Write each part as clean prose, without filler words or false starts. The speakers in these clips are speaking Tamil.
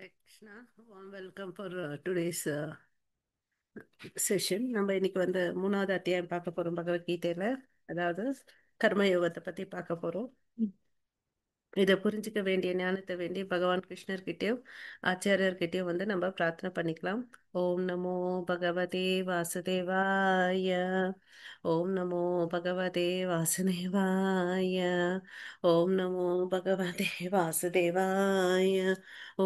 Hare Krishna. Warm welcome for today's session. நம்ம இன்னைக்கு மூணாவது அத்தியாயம் பார்க்க போறோம் பகவத்கீதையில. அதாவது கர்ம யோகத்தை பத்தி பார்க்க போறோம். இதை புரிஞ்சுக்க வேண்டிய ஞானத்தை வேண்டி பகவான் கிருஷ்ணர்கிட்டயும் ஆச்சாரியர்கிட்டயும் நம்ம பிரார்த்தனை பண்ணிக்கலாம். ஓம் நமோ பகவதே வாசுதேவாய. ஓம் நமோ பகவதே வாசுதேவாய. ஓம் நமோ பகவதே வாசுதேவாய.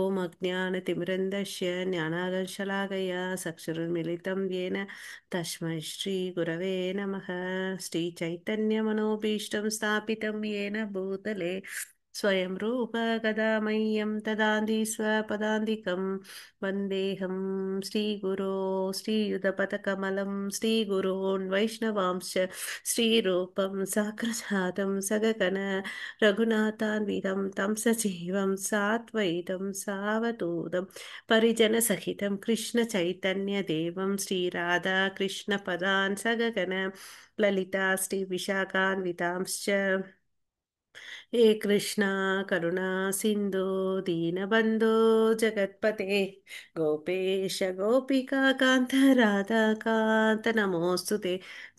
ஓம் அஜ்ஞானதிமிரந்தஸ்ய ஞானாகர்ஷலாகயா சக்ஷுருன்மிலிதம் येन तस्मै श्रीगुरवे नमः. श्रीचैतन्यमनोभीष्टं स्थापितं येन भूतले स्वयं रूप कदा मह्यं ददाति स्वपदान्तिकं वन्देऽहं श्रीगुरो श्रीयुतपदकमलं श्रीगुरोन् वैष्णवांश्च श्रीरूपं साग्रजातं सगगण रघुनाथान्वितं तं सजीवं सात्वैतं सावधूतं परिजनसहितं कृष्णचैतन्यदेवं श्रीराधा कृष्णपदान् सगगण ललिता श्रीविशाखान्वितांश्च हे कृष्णा करुणा सिन्धु दीनबन्धो जगत्पते गोपेश गोपिका कान्त राधा कान्त नमोऽस्तु ते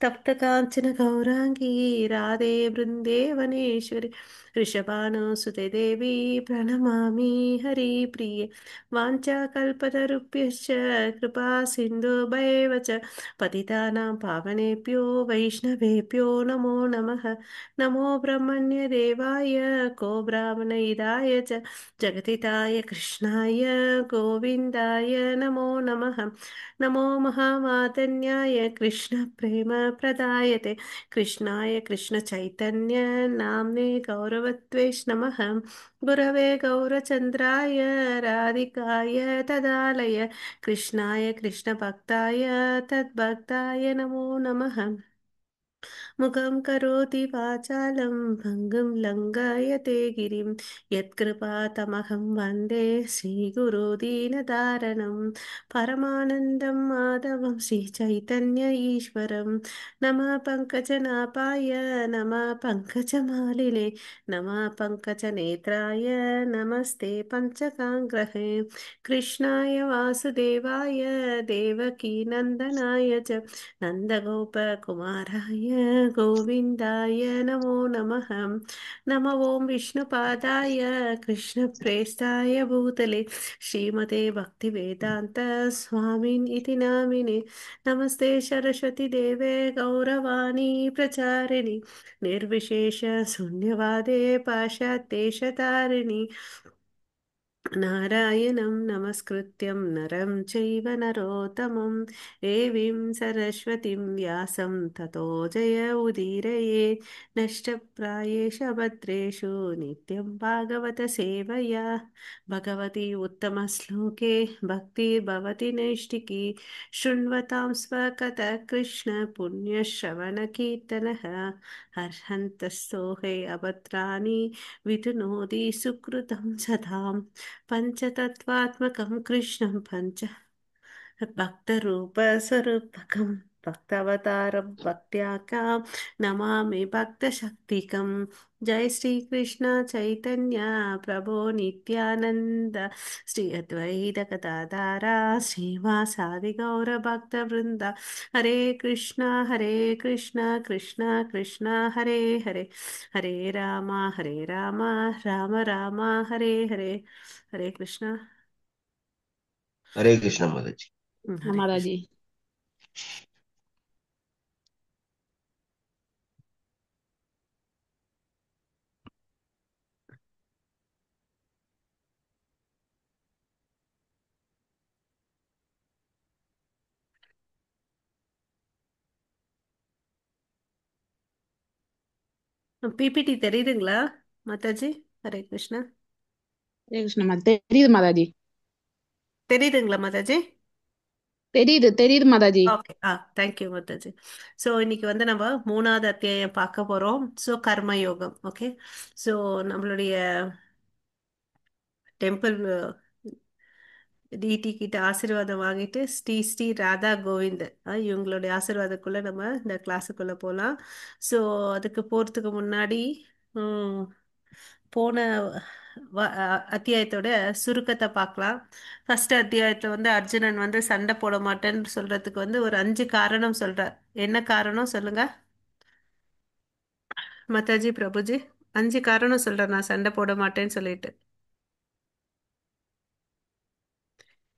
तप्त काञ्चन गौराङ्गी राधे वृन्देवनेश्वरि वृषभानुसुते देवी प्रणमामि हरिप्रिये वाञ्छाकल्पतरुभ्यश्च कृपा सिन्धुभैव च पतितानां पावनेभ्यो वैष्णवेभ्यो नमो नमः। नमो ब्रह्मण्यदेवाय को ब्राह्मणहिताय च जगतिताय कृष्णाय गोविन्दाय नमो नमः। नमो महामातन्याय कृष्णप्रेमप्रदायते कृष्णाय कृष्णचैतन्य नाम्ने गौरवत्वेष नमः। गुरवे गौरचन्द्राय राधिकाय तदालय कृष्णाय कृष्णभक्ताय तद्भक्ताय नमो नमः। मुखं करोति वाचालं भङ्गं लङ्घयते गिरिं यत्कृपातमहं वन्दे श्रीगुरुदीनधारणं परमानन्दं माधवं श्रीचैतन्य ईश्वरं नमः पङ्कजनाभाय नमः पङ्कजमालिने नमः पङ्कजनेत्राय नमस्ते पञ्चकाङ्ग्रहे कृष्णाय वासुदेवाय देवकीनन्दनाय च नन्दगोपकुमाराय गोविन्दाय नमो नमः। नम ॐ विष्णुपादाय कृष्णप्रेष्ठाय भूतले श्रीमते भक्तिवेदान्त स्वामिन् इति नामिने नमस्ते सरस्वती देवे गौरवाणी प्रचारिणि निर्विशेष शून्यवादे पाश्चात्येशतारिणि नारायणं नमस्कृत्यं नरं चैव नरोत्तमं देवीं सरस्वतीं व्यासं ततो जय उदीरये नष्टप्रायेष भद्रेषु नित्यं भागवत सेवया भगवती उत्तमश्लोके भक्तिर्भवति नैष्टिकी शृण्वतां स्वकथः कृष्ण पुण्यश्रवणकीर्तनः हर्षन्तस्तोहे अभद्राणि विधुनोति सुकृतं सदाम् पञ्चतत्त्वात्मकं कृष्णं पञ्च भक्तरूपस्वरूपकं भक्तावतारं भक्त्याकां नमामि भक्तशक्तिकं जय श्रीकृष्ण चैतन्य प्रभो नित्यानन्द श्री अद्वैत गदाधारा श्रीवासादि गौरभक्तवृन्द हरे कृष्ण कृष्ण कृष्ण हरे हरे हरे राम राम राम हरे हरे हरे कृष्णा। हरे कृष्ण माता जी। हरे माता कृष्ण। जी। பிபிடி தெரியுதுங்களா மாதாஜி? ஹரே கிருஷ்ணா. ஹரே கிருஷ்ண மாதா. தெரியுது மாதாஜி. தெரியுதுங்களா மாதாஜி? தெரியுது Mataji. Okay. Thank you Mataji. So இன்னைக்கு நம்ம மூணாவது அத்தியாயம் பார்க்க போறோம். ஸோ கர்ம யோகம். ஓகே. ஸோ நம்மளுடைய டெம்பிள் டிடி கிட்ட ஆசீர்வாதம் வாங்கிட்டு ஸ்ரீ ஸ்ரீ ராதா கோவிந்த் இவங்களுடைய ஆசீர்வாதக்குள்ள நம்ம இந்த கிளாஸுக்குள்ள போகலாம். ஸோ அதுக்கு போறதுக்கு முன்னாடி போன அத்தியாயத்தோட சுருக்கத்தை பார்க்கலாம். ஃபர்ஸ்ட் அத்தியாயத்துல வந்து அர்ஜுனன் வந்து சண்டை போட மாட்டேன்னு சொல்றதுக்கு வந்து ஒரு 5 காரணம் சொல்றார். என்ன காரணம் சொல்லுங்க மாதாஜி, பிரபுஜி? 5 காரணம் சொல்றார் நான் சண்டை போட மாட்டேன்னு சொல்லிட்டு.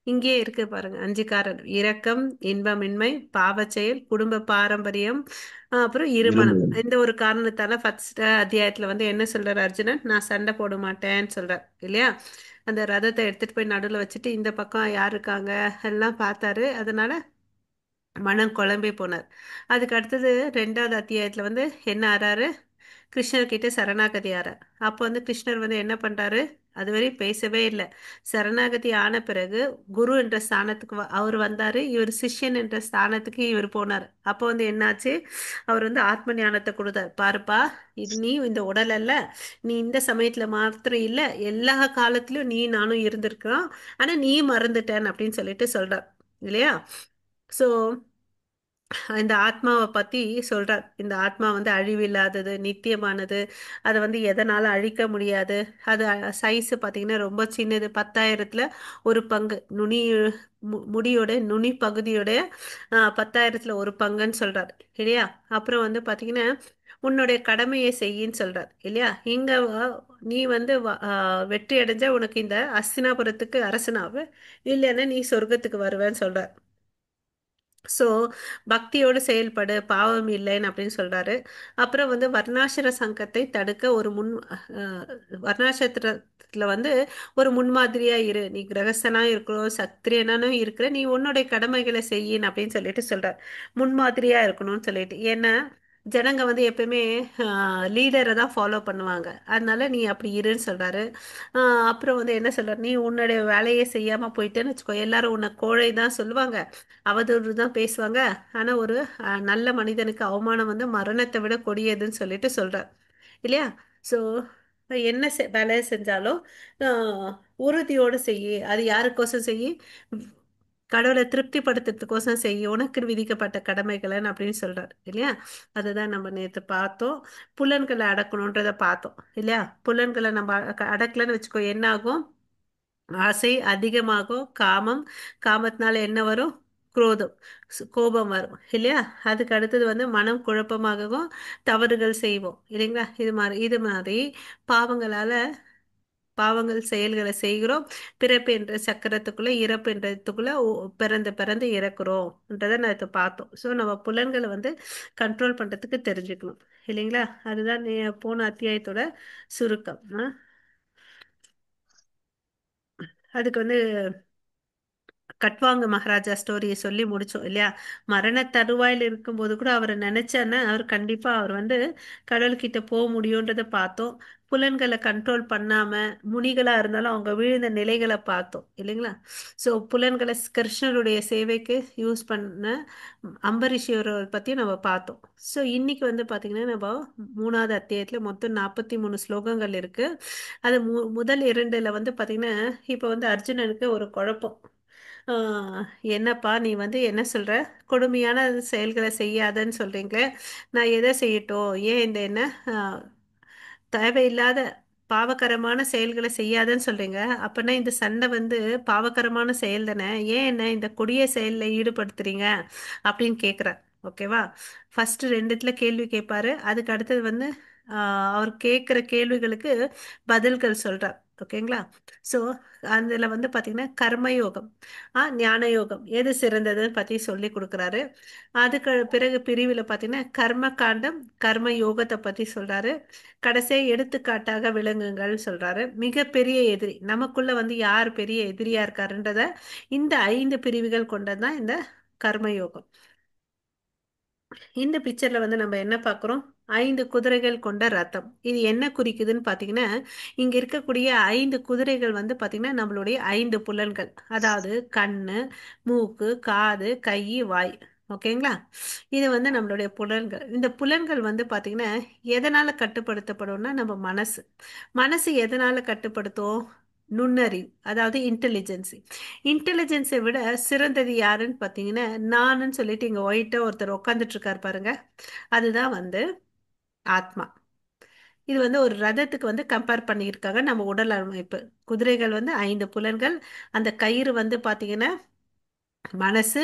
இங்கேயே இருக்கு பாருங்க, 5 காரணம்: இரக்கம், இன்பமின்மை, பாவச்செயல், குடும்ப பாரம்பரியம், அப்புறம் இருமனம். இருமலம். இந்த ஒரு காரணத்தால ஃபர்ஸ்ட் அத்தியாயத்துல வந்து என்ன சொல்றாரு அர்ஜுனன்? நான் சண்டை போட மாட்டேன்னு சொல்றார் இல்லையா? அந்த ரதத்தை எடுத்துட்டு போய் நடுவுல வச்சுட்டு இந்த பக்கம் யார் இருக்காங்க எல்லாம் பார்த்தாரு. அதனால மனம் குழம்பி போனார். அதுக்கு அடுத்தது 2வது அத்தியாயத்துல வந்து என்ன ஆறாரு? கிருஷ்ணர் கிட்ட சரணாகதி ஆறார். அப்போ வந்து கிருஷ்ணர் வந்து என்ன பண்றாரு? அதுவரை பேசவே இல்லை. சரணாகதி ஆன பிறகு குரு என்ற ஸ்தானத்துக்கு அவர் வந்தாரு. இவர் சிஷ்யன் என்ற ஸ்தானத்துக்கு இவர் போனார். அப்போ வந்து என்னாச்சு? அவர் வந்து ஆத்ம ஞானத்தை கொடுத்தார். பாருப்பா, இது நீ இந்த உடல் அல்ல, நீ இந்த சமயத்துல மாத்திரம் இல்ல, எல்லா காலத்திலயும் நீ நானும் இருந்திருக்கிறோம், ஆனா நீ மறந்துட்டேன் அப்படின்னு சொல்லிட்டு சொல்றார் இல்லையா? சோ இந்த ஆத்மாவை பத்தி சொல்றார். இந்த ஆத்மா வந்து அழிவில்லாதது, நித்தியமானது. அதை வந்து எதனால அழிக்க முடியாது. அது சைஸ் பாத்தீங்கன்னா ரொம்ப சின்னது. 10,000த்துல ஒரு பங்கு. முடியோட நுனி பகுதியோட 10,000த்துல ஒரு பங்குன்னு சொல்றார் இல்லையா? அப்புறம் வந்து பாத்தீங்கன்னா உன்னுடைய கடமையை செய்யின்னு சொல்றார் இல்லையா? இங்க நீ வந்து வெற்றி அடைஞ்சா உனக்கு இந்த அஸ்தினாபுரத்துக்கு அரசனாவு, இல்லைன்னா நீ சொர்க்கத்துக்கு வருவேன்னு சொல்றார். ஸோ பக்தியோடு செயல்படு, பாவம் இல்லைன்னு அப்படின்னு சொல்றாரு. அப்புறம் வந்து வர்ணாசிர சங்கத்தை தடுக்க ஒரு வர்ணாசிரத்துல வந்து ஒரு முன்மாதிரியா இரு. நீ கிரகஸ்தனா இருக்கணும், சத்திரியனானும் இருக்கிற, நீ உன்னுடைய கடமைகளை செய்யின்னு அப்படின்னு சொல்லிட்டு சொல்றார். முன்மாதிரியா இருக்கணும்னு சொல்லிட்டு. ஏன்னா ஜனங்க வந்து எப்பயுமே லீடரை தான் ஃபாலோ பண்ணுவாங்க. அதனால நீ அப்படி இருன்னு சொல்றாரு. அப்புறம் வந்து என்ன சொல்றாரு? நீ உன்னுடைய வேலையை செய்யாம போயிட்டேன்னு வச்சுக்கோ, எல்லாரும் உன்னை கோழை தான் சொல்லுவாங்க, அவதூறு தான் பேசுவாங்க. ஆனா ஒரு நல்ல மனிதனுக்கு அவமானம் வந்து மரணத்தை விட கொடியதுன்னு சொல்லிட்டு சொல்றார் இல்லையா? ஸோ என்ன வேலையை செஞ்சாலும் ஆஹ், உறுதியோடு செய்யு. அது யாருக்கோசம் செய்யு? கடவுளை திருப்திப்படுத்துறதுக்கோசம் செய்ய, உனக்கு விதிக்கப்பட்ட கடமைகள்னு அப்படின்னு சொல்றாரு இல்லையா? அதுதான் நம்ம நேற்று பார்த்தோம். புலன்களை அடக்கணுன்றத பார்த்தோம் இல்லையா? புலன்களை நம்ம அடக்கலன்னு வச்சுக்கோ, என்ன ஆகும்? ஆசை அதிகமாகும். காமம், காமத்தினால என்ன வரும்? குரோதம், கோபம் வரும் இல்லையா? அதுக்கு அடுத்தது வந்து மனம் குழப்பமாகவும் தவறுகள் செய்வோம் இல்லைங்களா? இது மாதிரி பாவங்களால பாவங்கள் செயல்களை செய்கிறோம். பிறப்பு என்ற சக்கரத்துக்குள்ள, இறப்பு என்றதுக்குள்ள பிறந்து பிறந்து இறக்குறோம்ன்றதை நான் இதை பார்த்தோம். ஸோ நம்ம புலன்களை வந்து கண்ட்ரோல் பண்றதுக்கு தெரிஞ்சுக்கணும் இல்லைங்களா? அதுதான் போன அத்தியாயத்தோட சுருக்கம். அதுக்கு வந்து கட்வாங்க மகாராஜா ஸ்டோரியை சொல்லி முடிச்சோம் இல்லையா? மரண தருவாயில் இருக்கும்போது கூட அவரை நினைச்சான்னா அவர் கண்டிப்பா அவர் வந்து கடவுள்கிட்ட போக முடியுன்றதை பார்த்தோம். புலன்களை கண்ட்ரோல் பண்ணாம முனிகளா இருந்தாலும் அவங்க விழுந்த நிலைகளை பார்த்தோம் இல்லைங்களா? ஸோ புலன்களை கிருஷ்ணருடைய சேவைக்கு யூஸ் பண்ண அம்பரீஷரை பத்தியும் நம்ம பார்த்தோம். ஸோ இன்னைக்கு வந்து பாத்தீங்கன்னா நம்ம 3வது அத்தியாயத்துல மொத்தம் 43 ஸ்லோகங்கள் இருக்கு. அது முதல் 2ல வந்து பாத்தீங்கன்னா இப்ப வந்து அர்ஜுனனுக்கு ஒரு குழப்பம். ஆஹ் என்னப்பா நீ வந்து என்ன சொல்ற? கொடுமையான செயல்களை செய்யாதன்னு சொல்றீங்களே, நான் எதை செய்யட்டும்? ஏன் இந்த என்ன ஆஹ் தேவையில்லாத பாவகரமான செயல்களை செய்யாதன்னு சொல்றீங்க? அப்பனா இந்த சண்டை வந்து பாவகரமான செயல் தானே? ஏன் என்ன இந்த கொடிய செயல்ல ஈடுபடுத்துறீங்க அப்படின்னு கேக்குறார். ஓகேவா? ஃபர்ஸ்ட் 2த்துல கேள்வி கேட்பாரு. அதுக்கு அடுத்தது வந்து அவர் கேட்குற கேள்விகளுக்கு பதில்கள் சொல்றார். ஓகேங்களா? ஸோ அதுல வந்து பாத்தீங்கன்னா கர்மயோகம், ஞான யோகம் எது சிறந்ததுன்னு பத்தி சொல்லி கொடுக்குறாரு. அதுக்கு பிறகு பிரிவுல பாத்தீங்கன்னா கர்ம காண்டம், கர்ம யோகத்தை பத்தி சொல்றாரு. கடைசியா எடுத்துக்காட்டாக விலங்குகள் சொல்றாரு. மிகப்பெரிய எதிரி நமக்குள்ள வந்து யார் பெரிய எதிரியா இருக்காருன்றத இந்த 5 பிரிவுகள் கொண்டதுதான் இந்த கர்மயோகம். இந்த பிக்சர்ல வந்து நம்ம என்ன பார்க்குறோம்? 5 குதிரைகள் கொண்ட ரதம். இது என்ன குறிக்குதுன்னு பார்த்தீங்கன்னா, இங்க இருக்கக்கூடிய 5 குதிரைகள் வந்து பார்த்தீங்கன்னா நம்மளுடைய 5 புலன்கள். அதாவது கண்ணு, மூக்கு, காது, கை, வாய். ஓகேங்களா? இது வந்து நம்மளுடைய புலன்கள். இந்த புலன்கள் வந்து பார்த்தீங்கன்னா எதனால கட்டுப்படுத்தப்படும்னா நம்ம மனசு. மனசு எதனால கட்டுப்படுத்தும்? நுண்ணறிவு, அதாவது இன்டெலிஜென்சி. இன்டெலிஜென்ஸை விட சிறந்தது யாருன்னு பார்த்தீங்கன்னா நானுன்னு சொல்லிட்டு இங்க ஒயிட்டா ஒருத்தர் உட்காந்துட்டு இருக்காரு பாருங்க, அதுதான் வந்து ஆத்மா. இது வந்து ஒரு ரதத்துக்கு வந்து கம்பேர் பண்ணியிருக்காங்க நம்ம உடல் அமைப்பு. குதிரைகள் வந்து 5 புலன்கள், அந்த கயிறு வந்து பாத்தீங்கன்னா மனசு,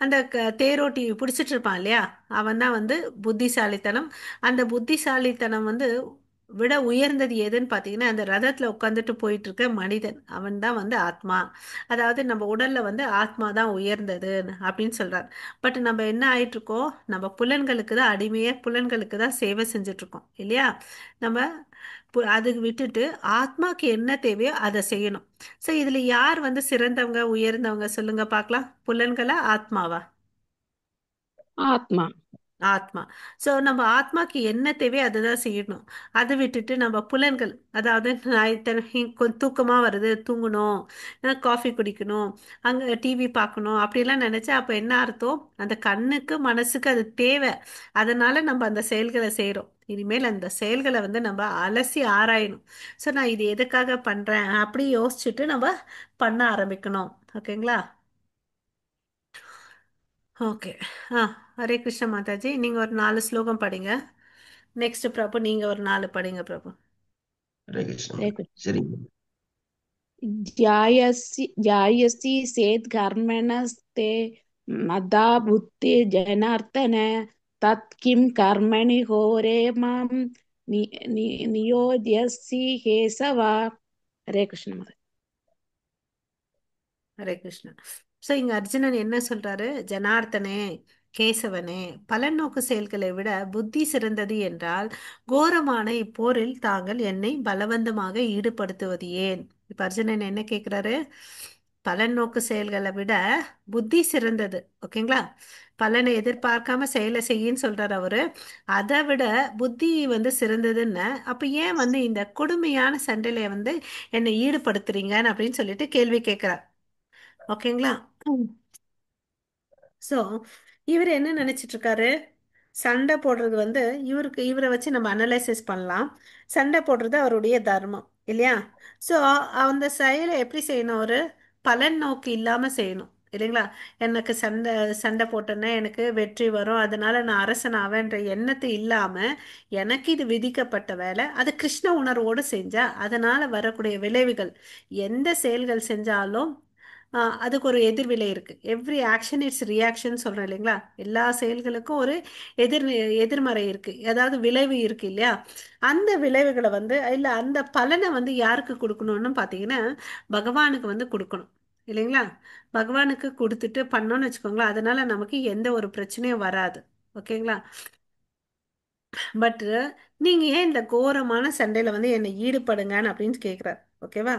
அந்த தேரோட்டி பிடிச்சிட்டு இருப்பான் இல்லையா, அவன் தான் வந்து புத்திசாலித்தனம். அந்த புத்திசாலித்தனம் வந்து விட உயர்ந்தது எதுன்னு பார்த்தீங்கன்னா, அந்த ரதத்தில் உட்காந்துட்டு போயிட்டு இருக்க மனிதன், அவன் தான் வந்து ஆத்மா. அதாவது நம்ம உடல்ல வந்து ஆத்மா தான் உயர்ந்தது அப்படின்னு சொல்றார். பட் நம்ம என்ன ஆயிட்டு இருக்கோம், நம்ம புலன்களுக்கு தான் அடிமையே, புலன்களுக்கு தான் சேவை செஞ்சுட்டு இருக்கோம் இல்லையா. நம்ம அதுக்கு விட்டுட்டு ஆத்மாக்கு என்ன தேவையோ அதை செய்யணும். ஸோ இதுல யார் வந்து சிறந்தவங்க உயர்ந்தவங்க சொல்லுங்க பார்க்கலாம், புலன்களா ஆத்மாவா? ஆத்மா. ஆத்மா. ஸோ நம்ம ஆத்மாக்கு என்ன தேவையோ அதை தான் செய்யணும். அதை விட்டுட்டு நம்ம புலன்கள், அதாவது நான் கொஞ்சம் தூக்கமா வருது, தூங்கணும், காஃபி குடிக்கணும், அங்கே டிவி பார்க்கணும் அப்படிலாம் நினைச்சா அப்போ என்ன அர்த்தம், அந்த கண்ணுக்கு மனசுக்கு அது தேவை, அதனால நம்ம அந்த செயல்களை செய்கிறோம். இனிமேல் அந்த செயல்களை வந்து நம்ம அலசி ஆராயணும். ஸோ நான் இது எதுக்காக பண்ணுறேன் அப்படி யோசிச்சுட்டு நம்ம பண்ண ஆரம்பிக்கணும். ஓகேங்களா? ஓகே. ஆ, ஹரே கிருஷ்ண மாதாஜி, நீங்க ஒரு 4 ஸ்லோகம் படிங்க. நெக்ஸ்ட் பிரபு நீங்க ஒரு 4 படிங்க பிரபு. ஹரே கிருஷ்ணா ஹரே மாதாஜி. கிருஷ்ணா. சரிங்க. ध्यायसि चेत् कर्मणस्ते मदा बुद्धिर्जनार्दन तत् किं कर्मणि घोरे मां नियोजयसि केशव. हरे कृष्ण माता. ஹரே கிருஷ்ணா. ஸோ இங்க அர்ஜுனன் என்ன சொல்றாரு, ஜனார்த்தனே, கேசவனே, பலநோக்கு செயல்களை விட புத்தி சிறந்தது என்றால் கோரமான இப்போரில் தாங்கள் என்னை பலவந்தமாக ஈடுபடுத்துவது ஏன்? இப்ப அர்ஜுனன் என்ன கேக்குறாரு, பலநோக்கு செயல்களை விட புத்தி சிறந்தது. ஓகேங்களா? பலனை எதிர்பார்க்காம செயலை செய்யின்னு சொல்றாரு அவரு. அதை விட புத்தி வந்து சிறந்ததுன்னு, அப்ப ஏன் வந்து இந்த கொடுமையான சண்டையில வந்து என்னை ஈடுபடுத்துறீங்கன்னு அப்படின்னு சொல்லிட்டு கேள்வி கேட்கிறார். ஓகேங்களா? ஸோ இவர் என்ன நினைச்சிட்டு இருக்காரு, சண்டை போடுறது வந்து இவரை வச்சு நம்ம அனலைசிஸ் பண்ணலாம். சண்டை போடுறது அவருடைய தர்மம் இல்லையா. ஸோ அந்த செயலை எப்படி செய்யணும், ஒரு பலன் நோக்கு இல்லாம செய்யணும் இல்லைங்களா. எனக்கு சண்டை சண்டை போட்டேன்னா எனக்கு வெற்றி வரும், அதனால நான் அரசன் ஆவேன்ற எண்ணத்து இல்லாம, எனக்கு இது விதிக்கப்பட்ட வேலை, அது கிருஷ்ண உணர்வோடு செஞ்சா அதனால வரக்கூடிய விளைவுகள், எந்த செயல்கள் செஞ்சாலும் அதுக்கு ஒரு எதிர்வினை இருக்கு. எவ்ரி ஆக்ஷன் இட்ஸ் ரியாக்ஷன் சொல்றேன் இல்லைங்களா. எல்லா செயல்களுக்கும் ஒரு எதிர் எதிர்மறை இருக்கு, அதாவது விளைவு இருக்கு இல்லையா. அந்த விளைவுகளை வந்து இல்ல அந்த பலனை வந்து யாருக்கு கொடுக்கணும்னு பார்த்தீங்கன்னா பகவானுக்கு வந்து கொடுக்கணும் இல்லைங்களா. பகவானுக்கு கொடுத்துட்டு பண்ணோம்னு வச்சுக்கோங்களேன், அதனால நமக்கு எந்த ஒரு பிரச்சனையும் வராது. ஓகேங்களா? பட் நீங்க ஏன் இந்த கோரமான சண்டையில வந்து என்னை ஈடுபடுங்கன்னு அப்படின்னு கேக்குறாரு. ஓகேவா?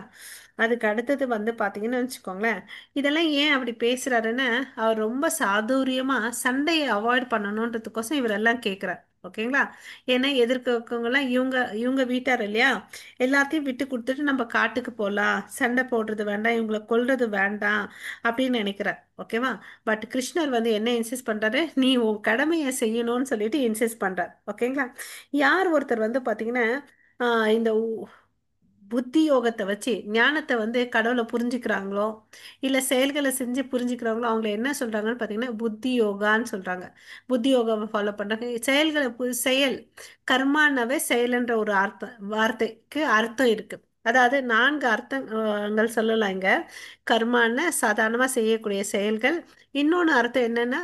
அதுக்கு அடுத்தது வந்து பாத்தீங்கன்னு வச்சுக்கோங்களேன், இதெல்லாம் ஏன் அப்படி பேசுறாருன்னு, அவர் ரொம்ப சாதுரியமா சண்டையை அவாய்ட் பண்ணணுன்றதுக்கோசம் இவரெல்லாம் கேக்குறார். ஓகேங்களா? ஏன்னா எதிர்க்கவங்க எல்லாம் இவங்க இவங்க வீட்டார் இல்லையா, எல்லாத்தையும் விட்டு கொடுத்துட்டு நம்ம காட்டுக்கு போலாம், சண்டை போடுறது வேண்டாம், இவங்களை கொல்றது வேண்டாம் அப்படின்னு நினைக்கிறார். ஓகேவா? பட் கிருஷ்ணர் வந்து என்ன இன்சிஸ்ட் பண்றாரு, நீ உன் கடமையை செய்யணும்னு சொல்லிட்டு இன்சிஸ்ட் பண்றார். ஓகேங்களா? யார் ஒருத்தர் வந்து பாத்தீங்கன்னா இந்த புத்தி யோகத்தை வச்சு ஞானத்தை வந்து கடவுளை புரிஞ்சுக்கிறாங்களோ இல்ல செயல்களை செஞ்சு புரிஞ்சுக்கிறாங்களோ, அவங்கள என்ன சொல்றாங்கன்னு பாத்தீங்கன்னா புத்தி யோகான்னு சொல்றாங்க. புத்தி யோகாவை ஃபாலோ பண்றாங்க. செயல்களை செயல், கர்மானவே செயல்ன்ற ஒரு வார்த்தைக்கு அர்த்தம் இருக்கு. அதாவது 4 அர்த்தங்கள் சொல்லலாம் இங்க. கர்மான சாதாரணமா செய்யக்கூடிய செயல்கள். இன்னொன்னு அர்த்தம் என்னன்னா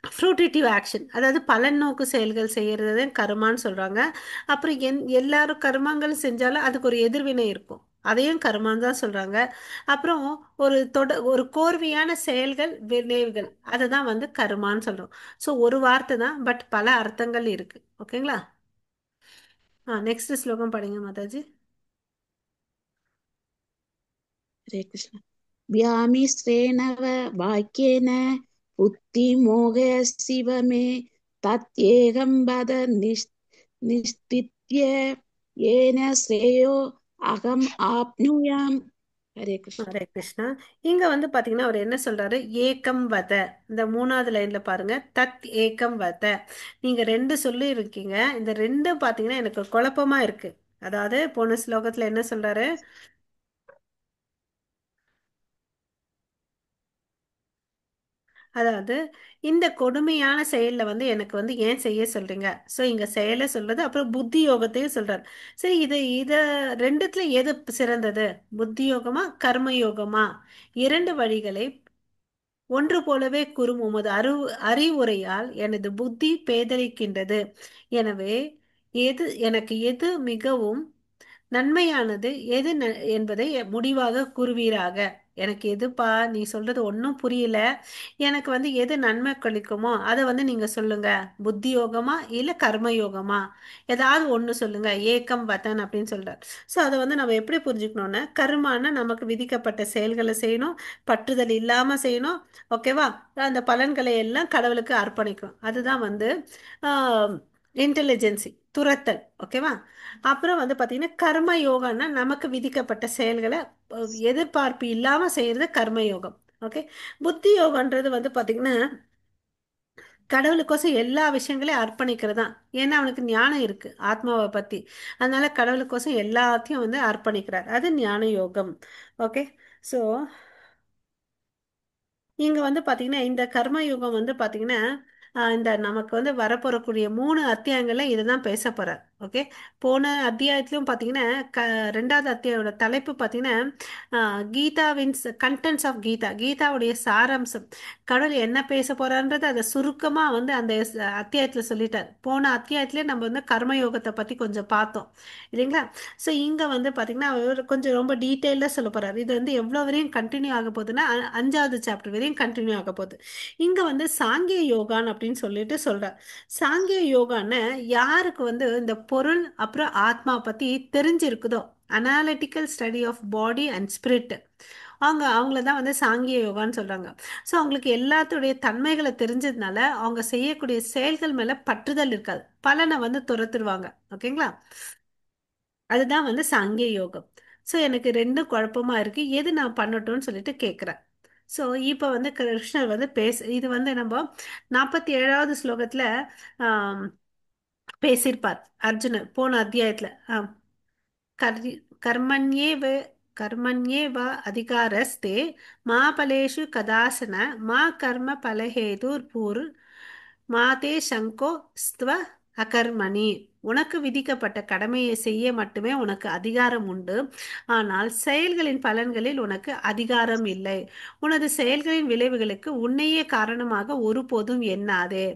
ஃப்ரூட்டிவ் ஆக்ஷன், அதாவது பலன் நோக்கு செயல்கள் செய்யறது கர்மான்னு சொல்றாங்க. அப்புறம் எல்லாரும் கர்மங்கள் செஞ்சாலும் அதுக்கு ஒரு எதிர்வினை இருக்கும், அதையும் கர்மான்னு தான் சொல்றாங்க. அப்புறம் ஒரு கோர்வையான செயல்கள் விளைவுகள், அதை தான் வந்து கர்மான்னு சொல்றோம். ஸோ ஒரு வார்த்தை தான், பட் பல அர்த்தங்கள் இருக்கு. ஓகேங்களா? நெக்ஸ்ட் ஸ்லோகம் படிங்க மாதாஜி. हरे कृष्ण. व्यामिश्रेण वाक्येन बुद्धिमोहयसीव मे तत्येकं वद निश्चित्य येन श्रेयो अहम् आप्नुयाम्. हरे कृष्ण. ஹரே கிருஷ்ணா. இங்க வந்து பாத்தீங்கன்னா அவர் என்ன சொல்றாரு, ஏகம் வத, இந்த 3வது லைன்ல பாருங்க, தத் ஏகம் வத. நீங்க 2 சொல்லி இருக்கீங்க, இந்த 2 பாத்தீங்கன்னா எனக்கு குழப்பமா இருக்கு. அதாவது போன ஸ்லோகத்துல என்ன சொல்றாரு, அதாவது இந்த கொடுமையான செயல்ல வந்து எனக்கு வந்து ஏன் செய்ய சொல்றீங்க? ஸோ இங்க செயலை சொல்றது, அப்புறம் புத்தி யோகத்தையும் சொல்றாரு. சரி, இத ரெண்டுத்துல எது சிறந்தது? புத்தி யோகமா கர்ம யோகமா? இரண்டு வழிகளை ஒன்று போலவே கூறும் உமது அறிவுரையால் எனது புத்தி பேதலிக்கின்றது. எனவே எனக்கு எது மிகவும் நன்மையானது என்பதை முடிவாக கூறுவீராக. எனக்கு எதுப்பா நீ சொல்றது ஒன்றும் புரியல. எனக்கு வந்து எது நன்மை கழிக்குமோ அதை வந்து நீங்க சொல்லுங்க. புத்தி யோகமா இல்ல கர்ம யோகமா? ஏதாவது ஒண்ணு சொல்லுங்க. ஏக்கம் வதன் அப்படின்னு சொல்றார். ஸோ அதை வந்து நம்ம எப்படி புரிஞ்சுக்கணும்னா, கர்மான்னா நமக்கு விதிக்கப்பட்ட செயல்களை செய்யணும், பற்றுதல் இல்லாம செய்யணும். ஓகேவா? அந்த பலன்களை எல்லாம் கடவுளுக்கு அர்ப்பணிக்கணும். அதுதான் வந்து இன்டெலிஜென்சி, துரத்தல். ஓகேவா? அப்புறம் வந்து பாத்தீங்கன்னா கர்ம யோகம்னா நமக்கு விதிக்கப்பட்ட செயல்களை எதிர்பார்ப்பு இல்லாம செய்யறது கர்ம யோகம். ஓகே. புத்தி யோகன்றது வந்து பாத்தீங்கன்னா கடவுளுக்கோசம் எல்லா விஷயங்களையும் அர்ப்பணிக்கிறது தான். ஏன்னா அவனுக்கு ஞானம் இருக்கு ஆத்மாவை பத்தி. அதனால கடவுளுக்கோசம் எல்லாத்தையும் வந்து அர்ப்பணிக்கிறார். அது ஞான யோகம். ஓகே. ஸோ இங்க வந்து பாத்தீங்கன்னா இந்த கர்ம யுகம் வந்து பாத்தீங்கன்னா இந்த நமக்கு வந்து வரப்போறக்கூடிய 3 அத்தியாயங்கள்ல இதுதான் பேச போறார். ஓகே. போன அத்தியாயத்திலும் பாத்தீங்கன்னா ரெண்டாவது அத்தியாயோட தலைப்பு பாத்தீங்கன்னா கீதாவின் கண்டென்ட்ஸ் ஆஃப் கீதா, கீதாவுடைய சாராம்சம். கடவுள் என்ன பேச போறான்றது அதை சுருக்கமா வந்து அந்த அத்தியாயத்துல சொல்லிட்டார். போன அத்தியாயத்திலே நம்ம வந்து கர்மயோகத்தை பத்தி கொஞ்சம் பார்த்தோம் இல்லைங்களா? ஸோ இங்க வந்து பாத்தீங்கன்னா அவர் கொஞ்சம் ரொம்ப டீட்டெயிலாக சொல்ல போறாரு. இது வந்து எவ்வளோ வரையும் கண்டினியூ ஆக போகுதுன்னா 5வது சாப்டர் வரையும் கண்டினியூ ஆக போகுது. இங்க வந்து சாங்கிய யோகான் அப்படின்னு சொல்லிட்டு சொல்றார். சாங்கிய யோகான்னு யாருக்கு வந்து இந்த பொருள் அப்புறம் ஆத்மா பத்தி தெரிஞ்சிருக்குதோ, analytical study of body and spirit, அவங்கள தான் வந்து சாங்கிய யோகான்னு சொல்றாங்க. ஸோ அவங்களுக்கு எல்லாத்துடைய தன்மைகளை தெரிஞ்சதுனால அவங்க செய்யக்கூடிய செயல்கள் மேல பற்றுதல் இருக்காது, பலனை வந்து துரத்துருவாங்க. ஓகேங்களா? அதுதான் வந்து சாங்கிய யோகம். ஸோ எனக்கு ரெண்டும் குழப்பமா இருக்கு, எது நான் பண்ணட்டும்னு சொல்லிட்டு கேட்குறேன். ஸோ இப்போ வந்து கிருஷ்ணர் வந்து இது வந்து நம்ம 47வது ஸ்லோகத்தில் பேசியிருப்பார் அர்ஜுனர் போன அத்தியாயத்தில். கர் கர்மண்யேவ கர்மண்யேவ அதிகாரஸ்தே மா பலேஷு கதாசன மா கர்ம பலஹேதுர் பூர் மாதே சங்கோ ஸ்துவ அகர்மணி. உனக்கு விதிக்கப்பட்ட கடமையை செய்ய மட்டுமே உனக்கு அதிகாரம் உண்டு, ஆனால் செயல்களின் பலன்களில் உனக்கு அதிகாரம் இல்லை. உனது செயல்களின் விளைவுகளுக்கு உன்னையே காரணமாக ஒருபோதும் எண்ணாதே.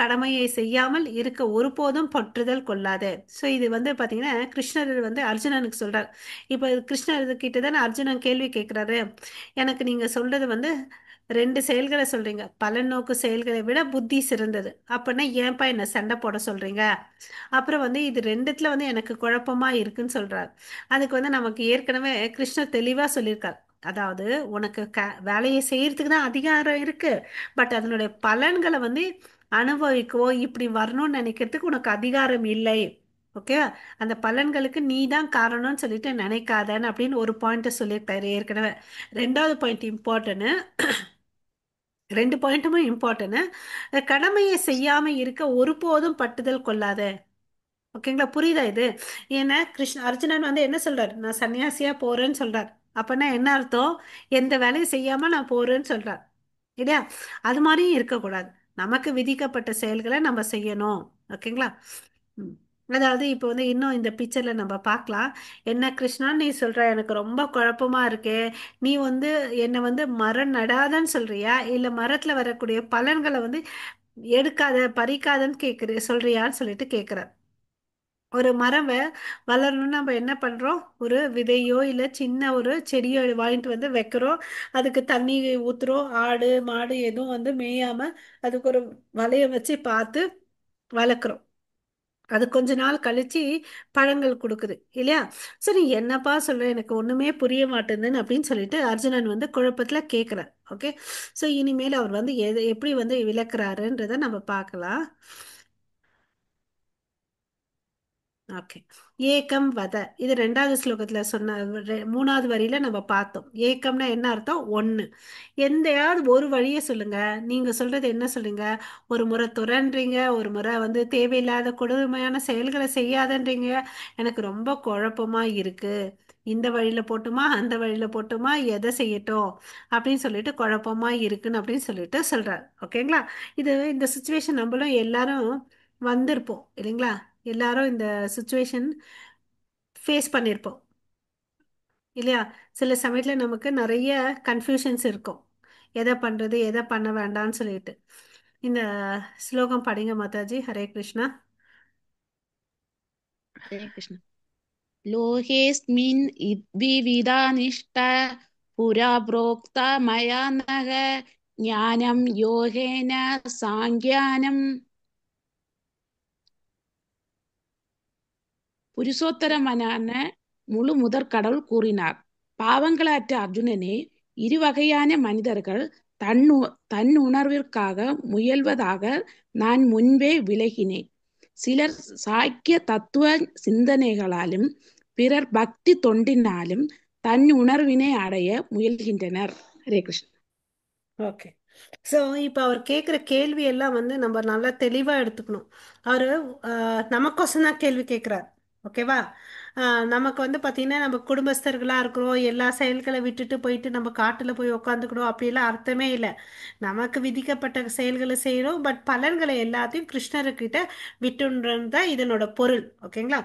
கடமையை செய்யாமல் இருக்க ஒருபோதும் பற்றுதல் கொள்ளாதே. ஸோ இது வந்து பார்த்தீங்கன்னா கிருஷ்ணர் வந்து அர்ஜுனனுக்கு சொல்றார். இப்போ கிருஷ்ணர் கிட்ட தானே அர்ஜுனன் கேள்வி கேட்குறாரு. எனக்கு நீங்க சொல்றது வந்து ரெண்டு செயல்களை சொல்றீங்க, பலன் நோக்கு செயல்களை விட புத்தி சிறந்தது. அப்படின்னா ஏன்பா என்ன சண்டை போட சொல்றீங்க? அப்புறம் வந்து இது ரெண்டுத்துல வந்து எனக்கு குழப்பமா இருக்குன்னு சொல்றாரு. அதுக்கு வந்து நமக்கு ஏற்கனவே கிருஷ்ணர் தெளிவா சொல்லியிருக்கார். அதாவது உனக்கு வேலையை செய்யறதுக்கு தான் அதிகாரம் இருக்கு, பட் அதனுடைய பலன்களை வந்து அனுபவிக்கவோ இப்படி வரணும்னு நினைக்கிறதுக்கு உனக்கு அதிகாரம் இல்லை. ஓகேவா? அந்த பலன்களுக்கு நீ தான் காரணம்னு சொல்லிட்டு நினைக்காதன்னு அப்படின்னு ஒரு பாயிண்ட் சொல்லியிருக்காரு ஏற்கனவே. ரெண்டாவது பாயிண்ட் இம்பார்ட்டன்ட். ரெண்டு பாயிண்ட்டுமே இம்பார்ட்டன்ட். கடமையை செய்யாம இருக்க ஒருபோதும் பட்டுதல் கொள்ளாத. ஓகேங்களா? புரியுதா இது? ஏன்னா அர்ஜுனன் வந்து என்ன சொல்றாரு, நான் சன்னியாசியா போறேன்னு சொல்றார். அப்பனா என்ன அர்த்தம்? எந்த வேலையும் செய்யாம நான் போறேன்னு சொல்றார் இல்லையா? அது மாதிரியும் இருக்கக்கூடாது. நமக்கு விதிக்கப்பட்ட செயல்களை நம்ம செய்யணும். ஓகேங்களா? ம். அதாவது இப்போ வந்து இன்னும் இந்த பிக்சர்ல நம்ம பார்க்கலாம். என்ன கிருஷ்ணா நீ சொல்ற, எனக்கு ரொம்ப குழப்பமா இருக்கே. நீ வந்து என்னை வந்து மரம் நடாதன்னு சொல்றியா, இல்ல மரத்துல வரக்கூடிய பலன்களை வந்து எடுக்காத பறிக்காதன்னு சொல்றியான்னு சொல்லிட்டு கேட்கிறார். ஒரு மரம் வளரணும்னு நம்ம என்ன பண்றோம்? ஒரு விதையோ இல்ல சின்ன ஒரு செடியோ வாங்கிட்டு வந்து வைக்கிறோம். அதுக்கு தண்ணி ஊத்துறோம். ஆடு மாடு எதுவும் வந்து மேயாம அதுக்கு ஒரு வளையம் வச்சு பார்த்து வளர்க்குறோம். அது கொஞ்ச நாள் கழிச்சு பழங்கள் கொடுக்குது இல்லையா? சரி, என்னப்பா சொல்ற, எனக்கு ஒண்ணுமே புரிய மாட்டேங்குதுன்னு அப்படின்னு சொல்லிட்டு அர்ஜுனன் வந்து குழப்பத்துல கேட்கிறார். ஓகே. ஸோ இனிமேல் அவர் வந்து எப்படி வந்து விளக்குறாருன்றத நம்ம பார்க்கலாம். ஓகே. ஏக்கம் வத, இது ரெண்டாவது ஸ்லோகத்துல சொன்ன 3வது வரியில நம்ம பார்த்தோம். ஏக்கம்னா என்ன அர்த்தம்? ஒண்ணு. எந்தையாவது ஒரு வழியை சொல்லுங்க. நீங்க சொல்றது என்ன சொல்றீங்க? ஒரு முறை துறன்றீங்க, ஒரு முறை வந்து தேவையில்லாத கொடுமையான செயல்களை செய்யாதன்றீங்க. எனக்கு ரொம்ப குழப்பமா இருக்கு. இந்த வழியில போட்டுமா அந்த வழியில போட்டுமா எதை செய்யட்டும் அப்படின்னு சொல்லிட்டு குழப்பமா இருக்குன்னு அப்படின்னு சொல்லிட்டு சொல்றாரு. ஓகேங்களா? இந்த சுச்சுவேஷன் நம்மளும் எல்லாரும் வந்திருப்போம் இல்லைங்களா? எல்லாரும் இந்த சுச்சுவேஷன் ஃபேஸ் பண்ணியிருப்போம் இல்லையா? சில சமயத்துல நமக்கு நிறைய கன்ஃபியூஷன்ஸ் இருக்கும், எதை பண்றது எதை பண்ண வேண்டாம்னு சொல்லிட்டு. இந்த ஸ்லோகம் படிங்க மாதாஜி. ஹரே கிருஷ்ணா. हरे कृष्ण। लोहेऽस्मिन् द्विविधा निष्ठा पुरा प्रोक्ता मया नघ ज्ञानं योगेन साङ्ख्यानं புருஷோத்தரமான முழு முதற் கடவுள் கூறினார். பாவங்களற்ற அர்ஜுனனே, இரு வகையான மனிதர்கள் தன்னுணர்விற்காக முயல்வதாக நான் முன்பே விலகினேன். சிலர் சாக்கிய தத்துவ சிந்தனைகளாலும் பிறர் பக்தி தொண்டினாலும் தன் உணர்வினை அடைய முயல்கின்றனர். ஹரே கிருஷ்ணன். ஓகே. ஸோ இப்போ அவர் கேட்குற கேள்வி எல்லாம் வந்து நம்ம நல்லா தெளிவாக எடுத்துக்கணும். அவர் நமக்கோசம் தான் கேள்வி கேட்குறார். ஓகேவா? நமக்கு வந்து பார்த்தீங்கன்னா நம்ம குடும்பஸ்தர்களாக இருக்கிறோம், எல்லா செயல்களை விட்டுட்டு போயிட்டு நம்ம காட்டில் போய் உக்காந்துக்கணும் அப்படிலாம் அர்த்தமே இல்லை. நமக்கு விதிக்கப்பட்ட செயல்களை செய்கிறோம், பட் பலன்களை எல்லாத்தையும் கிருஷ்ணர்கிட்ட விட்டுன்றது தான் இதனோட பொருள். ஓகேங்களா?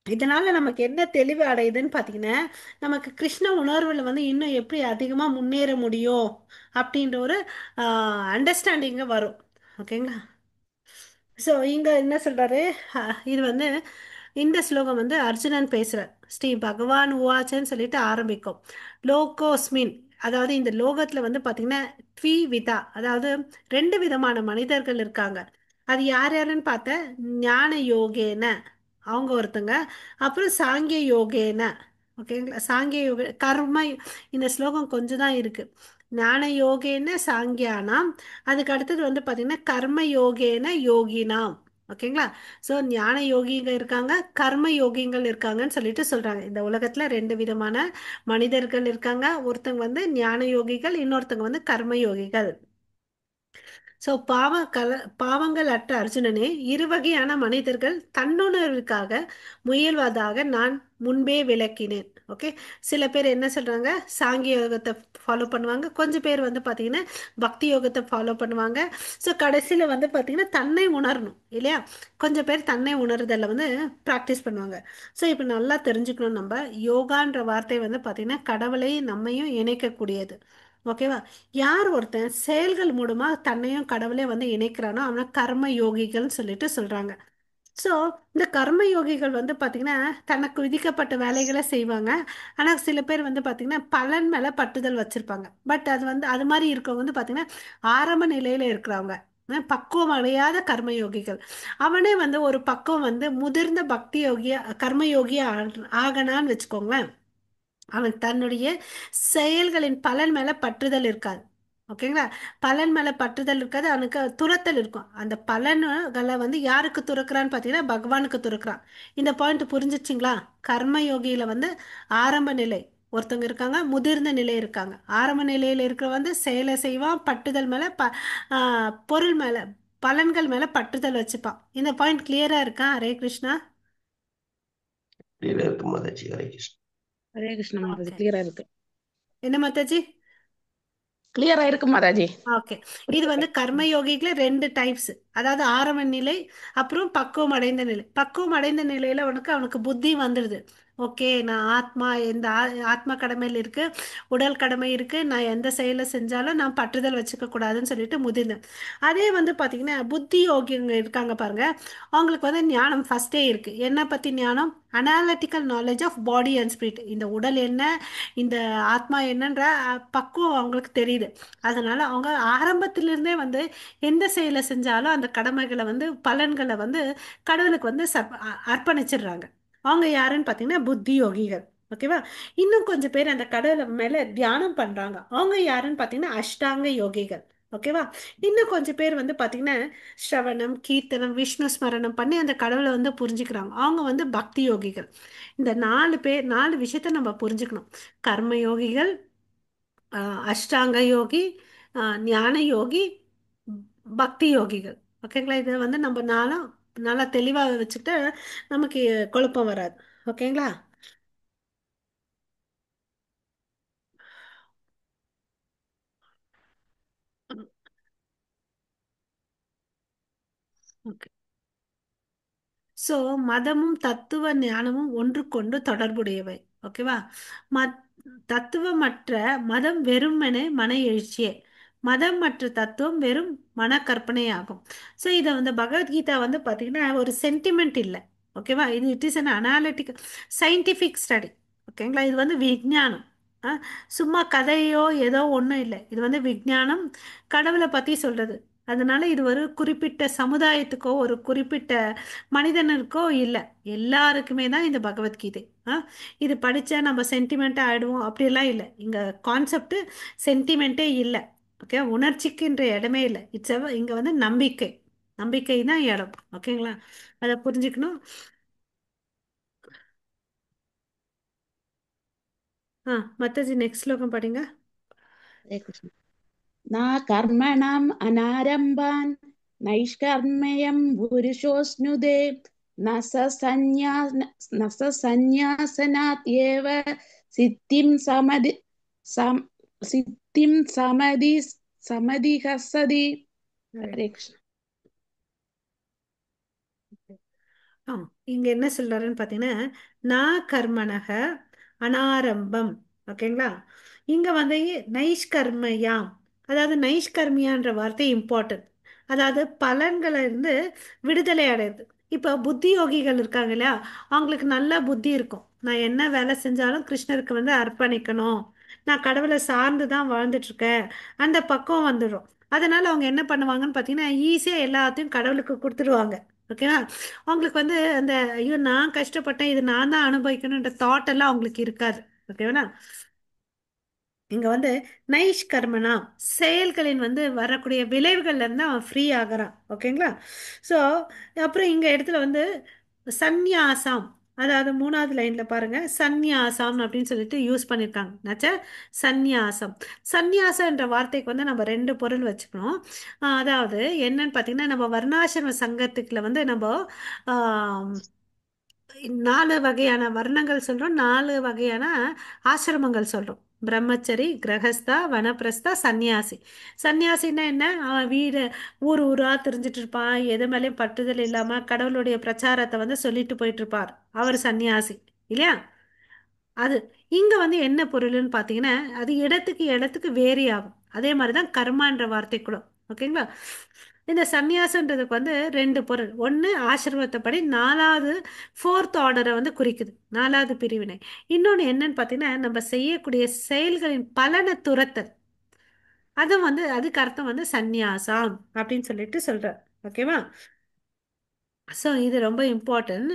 இதனால நமக்கு என்ன தெளிவு அடையுதுன்னு பார்த்தீங்கன்னா, நமக்கு கிருஷ்ண உணர்வில் வந்து இன்னும் எப்படி அதிகமாக முன்னேற முடியும் அப்படின்ற ஒரு அண்டர்ஸ்டாண்டிங்க வரும். ஓகேங்களா? ஸோ இங்க என்ன சொல்றாரு? இது வந்து இந்த ஸ்லோகம் வந்து அர்ஜுனன் பேசுறார். ஸ்ரீ பகவான் உவாச்சன்னு சொல்லிட்டு ஆரம்பிக்கும். லோகோஸ்மின், அதாவது இந்த லோகத்துல வந்து பாத்தீங்கன்னா த்விவிதா, அதாவது ரெண்டு விதமான மனிதர்கள் இருக்காங்க. அது யார் யாருன்னு பார்த்த, ஞான யோகேன அவங்க ஒருத்தங்க, அப்புறம் சாங்கிய யோகேன. ஓகேங்களா? சாங்கிய யோக கர்ம, இந்த ஸ்லோகம் கொஞ்சம் தான் இருக்கு. ஞான யோகேன சாங்கியானாம், அதுக்கு அடுத்தது வந்து பார்த்தீங்கன்னா கர்ம யோகேன யோகினாம். ஓகேங்களா? ஸோ ஞான யோகிங்க இருக்காங்க, கர்ம யோகிங்கள் இருக்காங்கன்னு சொல்லிட்டு சொல்றாங்க. இந்த உலகத்துல ரெண்டு விதமான மனிதர்கள் இருக்காங்க. ஒருத்தங்க வந்து ஞான யோகிகள், இன்னொருத்தங்க வந்து கர்ம யோகிகள். ஸோ பாவங்கள் அற்ற அர்ஜுனனே, இரு வகையான மனிதர்கள் தன்னுணர்வுக்காக முயல்வதாக நான் முன்பே விளக்கினேன். ஓகே. சில பேர் என்ன சொல்றாங்க, சாங்கிய யோகத்தை ஃபாலோ பண்ணுவாங்க, கொஞ்சம் பேர் வந்து பார்த்தீங்கன்னா பக்தி யோகத்தை ஃபாலோ பண்ணுவாங்க. ஸோ கடைசியில் வந்து பார்த்தீங்கன்னா தன்னை உணரணும் இல்லையா? கொஞ்சம் பேர் தன்னை உணர்தலை வந்து ப்ராக்டிஸ் பண்ணுவாங்க. ஸோ இப்போ நல்லா தெரிஞ்சுக்கணும், நம்ம யோகான்ற வார்த்தை வந்து பார்த்தீங்கன்னா கடவுளையும் நம்மையும் இணைக்கக்கூடியது. ஓகேவா? யார் ஒருத்தன் செயல்கள் மூலமா தன்னையும் கடவுளே வந்து இணைக்கிறானோ அவனை கர்ம யோகிகள்னு சொல்லிட்டு சொல்றாங்க. ஸோ இந்த கர்ம யோகிகள் வந்து பார்த்தீங்கன்னா தனக்கு விதிக்கப்பட்ட வேலைகளை செய்வாங்க. ஆனால் சில பேர் வந்து பார்த்தீங்கன்னா பலன் மேலே பட்டுதல் வச்சிருப்பாங்க. பட் அது வந்து அது மாதிரி இருக்கவங்க வந்து பார்த்தீங்கன்னா ஆரம்ப நிலையில இருக்கிறவங்க, பக்குவம் அடையாத கர்ம யோகிகள். அவனே வந்து ஒரு பக்குவம் வந்து முதிர்ந்த பக்தி யோகியா கர்ம யோகியா ஆகனான்னு வச்சுக்கோங்களேன். அவன் தன்னுடைய செயல்களின் பலன் மேல பற்றுதல் இருக்காது. ஓகேங்களா? பலன் மேல பற்றுதல் இருக்காது, அவனுக்கு துரத்தல் இருக்கும். அந்த பலன்களை வந்து யாருக்கு துறக்கிறான்னு பார்த்தீங்கன்னா பகவானுக்கு துறக்கிறான். இந்த பாயிண்ட் புரிஞ்சிச்சிங்களா? கர்ம யோகியில வந்து ஆரம்ப நிலை ஒருத்தவங்க இருக்காங்க, முதிர்ந்த நிலை இருக்காங்க. ஆரம்ப நிலையில இருக்கிற வந்து செயலை செய்வான், பட்டுதல் மேல பொருள் மேல, பலன்கள் மேல பற்றுதல் வச்சுப்பான். இந்த பாயிண்ட் கிளியரா இருக்கா? ஹரே கிருஷ்ணா. கிளியரா இருக்கு மாதாஜி. ஹரே கிருஷ்ணா. ஹரே கிருஷ்ண மாதாஜி. ஓகே. கிளியரா இருக்கு. என்ன மாதாஜி? கிளியரா இருக்கு மாதாஜி. ஓகே. இது வந்து கர்மயோகிக்குல ரெண்டு டைப்ஸ், அதாவது ஆரம்ப நிலை, அப்புறம் பக்குவம் அடைந்த நிலை. பக்குவம் அடைந்த நிலையில அவனுக்கு புத்தி வந்துடுது. ஓகே, நான் ஆத்மா, இந்த ஆத்மா கடமையில் இருக்கு, உடல் கடமை இருக்கு, நான் எந்த செயலை செஞ்சாலும் நான் பற்றுதல் வச்சுக்க கூடாதுன்னு சொல்லிட்டு முதிர்ந்தேன். அதே வந்து பாத்தீங்கன்னா புத்தி யோகிங்க இருக்காங்க பாருங்க, அவங்களுக்கு வந்து ஞானம் ஃபர்ஸ்டே இருக்கு. என்ன பத்தி ஞானம்? Analytical knowledge of body and spirit. இந்த உடல் என்ன, இந்த ஆத்மா என்னன்ற பக்குவம் அவங்களுக்கு தெரியுது. அதனால அவங்க ஆரம்பத்திலிருந்தே வந்து எந்த செயலை செஞ்சாலும் அந்த கடமைகளை வந்து பலன்களை வந்து கடவுளுக்கு வந்து அர்ப்பணிச்சிடுறாங்க. அவங்க யாருன்னு பார்த்தீங்கன்னா புத்தி யோகிகள். ஓகேவா? இன்னும் கொஞ்சம் பேர் அந்த கடவுளை மேல தியானம் பண்றாங்க. அவங்க யாருன்னு பார்த்தீங்கன்னா அஷ்டாங்க யோகிகள். ஓகேவா? இன்னும் கொஞ்சம் பேர் வந்து பார்த்தீங்கன்னா ஸ்ரவணம், கீர்த்தனம், விஷ்ணு ஸ்மரணம் பண்ணி அந்த கடவுளை வந்து புரிஞ்சுக்கிறாங்க. அவங்க வந்து பக்தி யோகிகள். இந்த நாலு பேர், நாலு விஷயத்த நம்ம புரிஞ்சுக்கணும். கர்ம யோகிகள், அஷ்டாங்க யோகி, ஞான யோகி, பக்தி யோகிகள். ஓகேங்களா? இதை வந்து நம்ம நல்லா தெளிவாக வச்சுக்கிட்டு நமக்கு குழப்பம் வராது. ஓகேங்களா? ஓகே. ஸோ மதமும் தத்துவ ஞானமும் ஒன்றுக்கொன்று தொடர்புடையவை. ஓகேவா? மத் தத்துவமற்ற மதம் வெறுமனே மன எழுச்சியே. மதம் மற்ற தத்துவம் வெறும் மன கற்பனையாகும். ஸோ இதை வந்து பகவத்கீதா வந்து பார்த்தீங்கன்னா ஒரு சென்டிமெண்ட் இல்லை. ஓகேவா? இது it is an analytical scientific study. ஓகேங்களா? இது வந்து விஞ்ஞானம். ஆ, சும்மா கதையோ ஏதோ ஒன்றும் இல்லை. இது வந்து விஞ்ஞானம், கடவுளை பற்றி சொல்றது. அதனால இது ஒரு குறிப்பிட்ட சமுதாயத்துக்கோ ஒரு குறிப்பிட்ட மனிதனுக்கோ இல்லை, எல்லாருக்குமே தான் இந்த பகவத்கீதை. ஆ இது படித்தா நம்ம சென்டிமெண்ட்டாக ஆகிடுவோம் அப்படியெல்லாம் இல்லை. இங்கே கான்செப்ட் சென்டிமெண்ட்டே இல்லை. ஓகே, உணர்ச்சிக்குன்ற இடமே இல்லை. இங்கே வந்து நம்பிக்கை. நம்பிக்கை தான் இடம். ஓகேங்களா? அதை புரிஞ்சுக்கணும். மத்தஜி நெக்ஸ்ட் ஸ்லோகம் படிங்க. ஹரே கிருஷ்ணா. ந கர்மணாம் அனாரம்பான் நைஷ்கர்மயம் புருஷோஸ்னுதே ந ச சந்நியா ந ச சந்நியாசனாத் ஏவ சித்திம் சமதி சம் சித்திம் சமதி சமதிகசதி. ஹரே கிருஷ்ணா. ஆ இங்க என்ன சொல்றாருன்னு பார்த்தீங்கன்னா, நான் கர்மனக அனாரம்பம். ஓகேங்களா? இங்க வந்து நைஷ்கர்மயாம், அதாவது நைஷ்கர்மியான்ற வார்த்தை இம்பார்ட்டன்ட். அதாவது பலன்களை இருந்து விடுதலை அடையுது. இப்போ புத்தி யோகிகள் இருக்காங்க இல்லையா, அவங்களுக்கு நல்ல புத்தி இருக்கும். நான் என்ன வேலை செஞ்சாலும் கிருஷ்ணருக்கு வந்து அர்ப்பணிக்கணும், நான் கடவுளை சார்ந்து தான் வாழ்ந்துட்டு இருக்கேன், அந்த பக்கம் வந்துடும். அதனால அவங்க என்ன பண்ணுவாங்கன்னு பார்த்தீங்கன்னா, ஈஸியாக எல்லாத்தையும் கடவுளுக்கு கொடுத்துருவாங்க. ஓகேவா? அவங்களுக்கு வந்து அந்த ஐயோ நான் கஷ்டப்பட்டேன், இது நான் தான் அனுபவிக்கணுன்ற தாட் எல்லாம் அவங்களுக்கு இருக்காது. ஓகேவா? இங்க வந்து நைஷ் கர்மனா, செயல்களின் வந்து வரக்கூடிய விளைவுகள்ல இருந்து அவன் ஃப்ரீ ஆகுறான். ஓகேங்களா? ஸோ அப்புறம் இங்க இடத்துல வந்து சந்நியாசம், அதாவது மூணாவது லைன்ல பாருங்க, சந்நியாசம் அப்படின்னு சொல்லிட்டு யூஸ் பண்ணியிருக்காங்க. நச்ச சந்நியாசம். சந்நியாசம் என்ற வார்த்தைக்கு வந்து நம்ம ரெண்டு பொருள் வச்சுக்கணும். அதாவது என்னன்னு பார்த்தீங்கன்னா, நம்ம வர்ணாசிரம சங்கத்துக்குள்ள வந்து நம்ம ஆஹ், 4 வகையான வர்ணங்கள் சொல்றோம், 4 வகையான ஆசிரமங்கள் சொல்றோம். பிரம்மச்சரி, கிரகஸ்தா, வனப்பிரஸ்தா, சந்நியாசி. சந்நியாசின்னா என்ன? அவன் வீடு ஊர் ஊரா தெரிஞ்சிட்டு இருப்பான், எது மேலேயும் பற்றுதல் இல்லாம கடவுளுடைய பிரச்சாரத்தை வந்து சொல்லிட்டு போயிட்டு இருப்பார், அவர் சந்நியாசி. இல்லையா? அது இங்க வந்து என்ன பொருள்னு பார்த்தீங்கன்னா, அது இடத்துக்கு இடத்துக்கு வேரி ஆகும். அதே மாதிரி தான் கர்மான்ற வார்த்தை கூட. ஓகேங்களா? இந்த சந்நியாசன்றதுக்கு வந்து ரெண்டு பொருள். ஒன்று ஆசிரமத்தைப்படி 4வது ஃபோர்த் ஆர்டரை வந்து குறிக்குது, 4வது பிரிவினை. இன்னொன்று என்னன்னு பார்த்தீங்கன்னா, நம்ம செய்யக்கூடிய செயல்களின் பலனை துரத்தல். அது வந்து அதுக்கு அர்த்தம் வந்து சந்நியாசம் அப்படின்னு சொல்லிட்டு சொல்றார். ஓகேவா? ஸோ இது ரொம்ப இம்பார்ட்டன்ட்.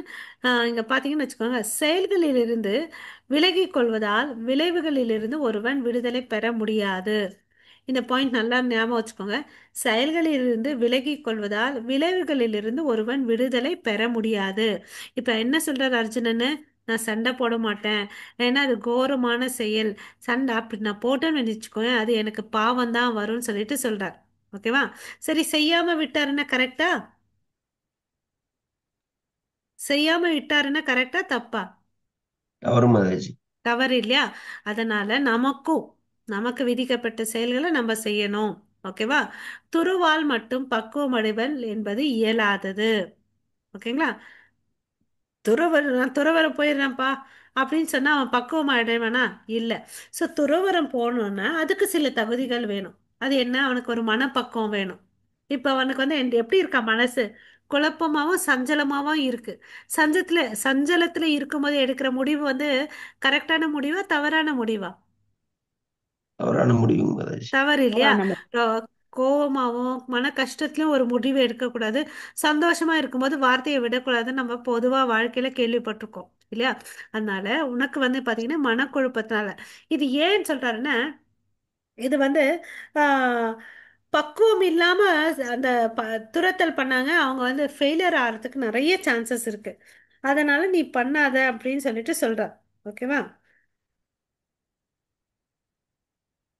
இங்கே பார்த்தீங்கன்னு வச்சுக்கோங்க, செயல்களிலிருந்து விலகிக் கொள்வதால் விளைவுகளிலிருந்து ஒருவன் விடுதலை பெற முடியாது. இந்த பாயிண்ட் நல்லா ஞாபகம் வச்சுக்கோங்க. செயல்களிலிருந்து விலகிக் கொள்வதால் விளைவுகளிலிருந்து ஒருவன் விடுதலை பெற முடியாது. இப்போ என்ன சொல்றார் அர்ஜுனன்னு? நான் சண்டை போட மாட்டேன், ஏன்னா அது கோரமான செயல். சண்டை அப்படி நான் போட்டேன்னு வச்சுக்கோங்க, அது எனக்கு பாவம் தான் வரும்னு சொல்லிட்டு சொல்றார். ஓகேவா? சரி, செய்யாம விட்டாருன்னா கரெக்டா? செய்யாம விட்டாருன்னா கரெக்டா தப்பா? தவறு மாதாஜி. தவறு இல்லையா? அதனால நமக்கு விதிக்கப்பட்ட செயல்களை நம்ம செய்யணும். ஓகேவா? துருவால் மட்டும் பக்குவம் அடைதல் என்பது இயலாதது. ஓகேங்களா? நான் துறவரம் போயிடுறேன்ப்பா அப்படின்னு சொன்னா அவன் பக்குவம் அடைவானா? இல்லை. ஸோ துறவரம் போகணும்னா அதுக்கு சில தகுதிகள் வேணும். அது என்ன? அவனுக்கு ஒரு மனப்பக்குவம் வேணும். இப்போ அவனுக்கு வந்து எப்படி இருக்கா மனசு? குழப்பமாவும் சஞ்சலமாவும் இருக்கு. சஞ்சலத்துல இருக்கும்போது எடுக்கிற முடிவு வந்து கரெக்டான முடிவா தவறான முடிவா? தவறான முடிவு மாதாஜி. தவறு இல்லையா? தவறான ரோ- கோவமாவும் மன கஷ்டத்துலயும் ஒரு முடிவு எடுக்கக்கூடாது. சந்தோஷமா இருக்கும்போது வார்த்தையை விடக்கூடாதுன்னு நம்ம பொதுவா வாழ்க்கையில கேள்விப்பட்டிருக்கோம் இல்லையா? அதனால உனக்கு வந்து பாத்தீங்கன்னா மனக்குழப்பத்தினால இது ஏன்னு சொல்றாருன்னா, இது வந்து ஆஹ், பக்குவம் இல்லாம அந்த ப துரத்தல் பண்ணாங்க, அவங்க வந்து ஃபெயிலியர் ஆகிறதுக்கு நிறைய சான்சஸ் இருக்கு. அதனால நீ பண்ணாத அப்படின்னு சொல்லிட்டு சொல்றார். ஓகேவா?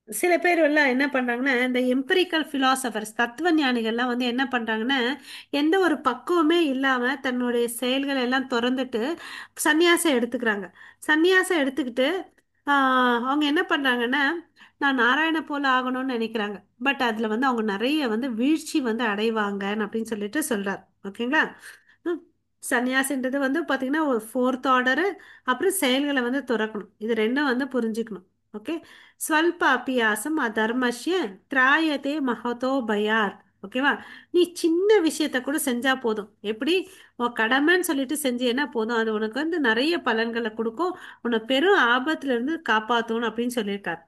சில பேர் எல்லாம் என்ன பண்றாங்கன்னா, இந்த எம்பிரிக்கல் பிலாசபர்ஸ் தத்துவ ஞானிகள்லாம் வந்து என்ன பண்றாங்கன்னா, எந்த ஒரு பக்குவமே இல்லாம தன்னுடைய செயல்களை எல்லாம் திறந்துட்டு சந்நியாசம் எடுத்துக்கிறாங்க. சந்நியாசம் எடுத்துக்கிட்டு அவங்க என்ன பண்றாங்கன்னா, நான் நாராயண போல ஆகணும்னு நினைக்கிறாங்க. பட் அதுல வந்து அவங்க நிறைய வந்து வீழ்ச்சி வந்து அடைவாங்க அப்படின்னு சொல்லிட்டு சொல்றார். ஓகேங்களா? ம். சன்னியாசின்றது வந்து பாத்தீங்கன்னா ஒரு ஃபோர்த் ஆர்டரு. அப்புறம் செயல்களை வந்து துறக்கணும். இது ரெண்டும் வந்து புரிஞ்சுக்கணும். ஓகே. ஸ்வல்ப அபியாசம் அதர்மஷ்ய திராயதே மகதோ பயார். ஓகேவா? நீ சின்ன விஷயத்த கூட செஞ்சா போதும். எப்படி? உன் கடமைன்னு சொல்லிட்டு செஞ்சேன்னா போதும், அது உனக்கு வந்து நிறைய பலன்களை கொடுக்கும். உன்னை பெரும் ஆபத்துல இருந்து காப்பாத்தணும் அப்படின்னு சொல்லியிருக்காரு.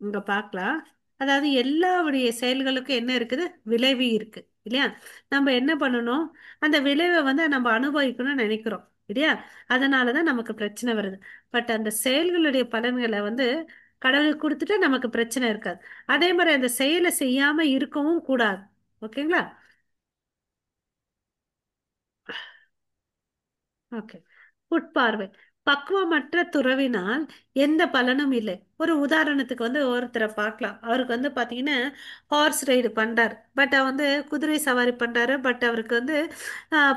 இங்க பார்க்கலாம். அதாவது எல்லாவுடைய செயல்களுக்கும் என்ன இருக்குது? விளைவு இருக்கு இல்லையா? நம்ம என்ன பண்ணணும்? அந்த விளைவை வந்து நம்ம அனுபவிக்கணும்னு நினைக்கிறோம் இல்லையா? அதனாலதான் நமக்கு பிரச்சனை வருது. பட் அந்த செயல்களுடைய பலன்களை வந்து கடவுளுக்கு கொடுத்துட்டா நமக்கு பிரச்சனை இருக்காது. அதே மாதிரி அந்த செயலை செய்யாம இருக்கவும் கூடாது. ஓகேங்களா? ஓகே. உட்பார்வை. பக்குவமற்ற துறவினால் எந்த பலனும் இல்லை. ஒரு உதாரணத்துக்கு வந்து ஒருத்தரை பார்க்கலாம். அவருக்கு வந்து பாத்தீங்கன்னா ஹார்ஸ் ரைடு பண்றாரு. பட் அவர் வந்து குதிரை சவாரி பண்றாரு. பட் அவருக்கு வந்து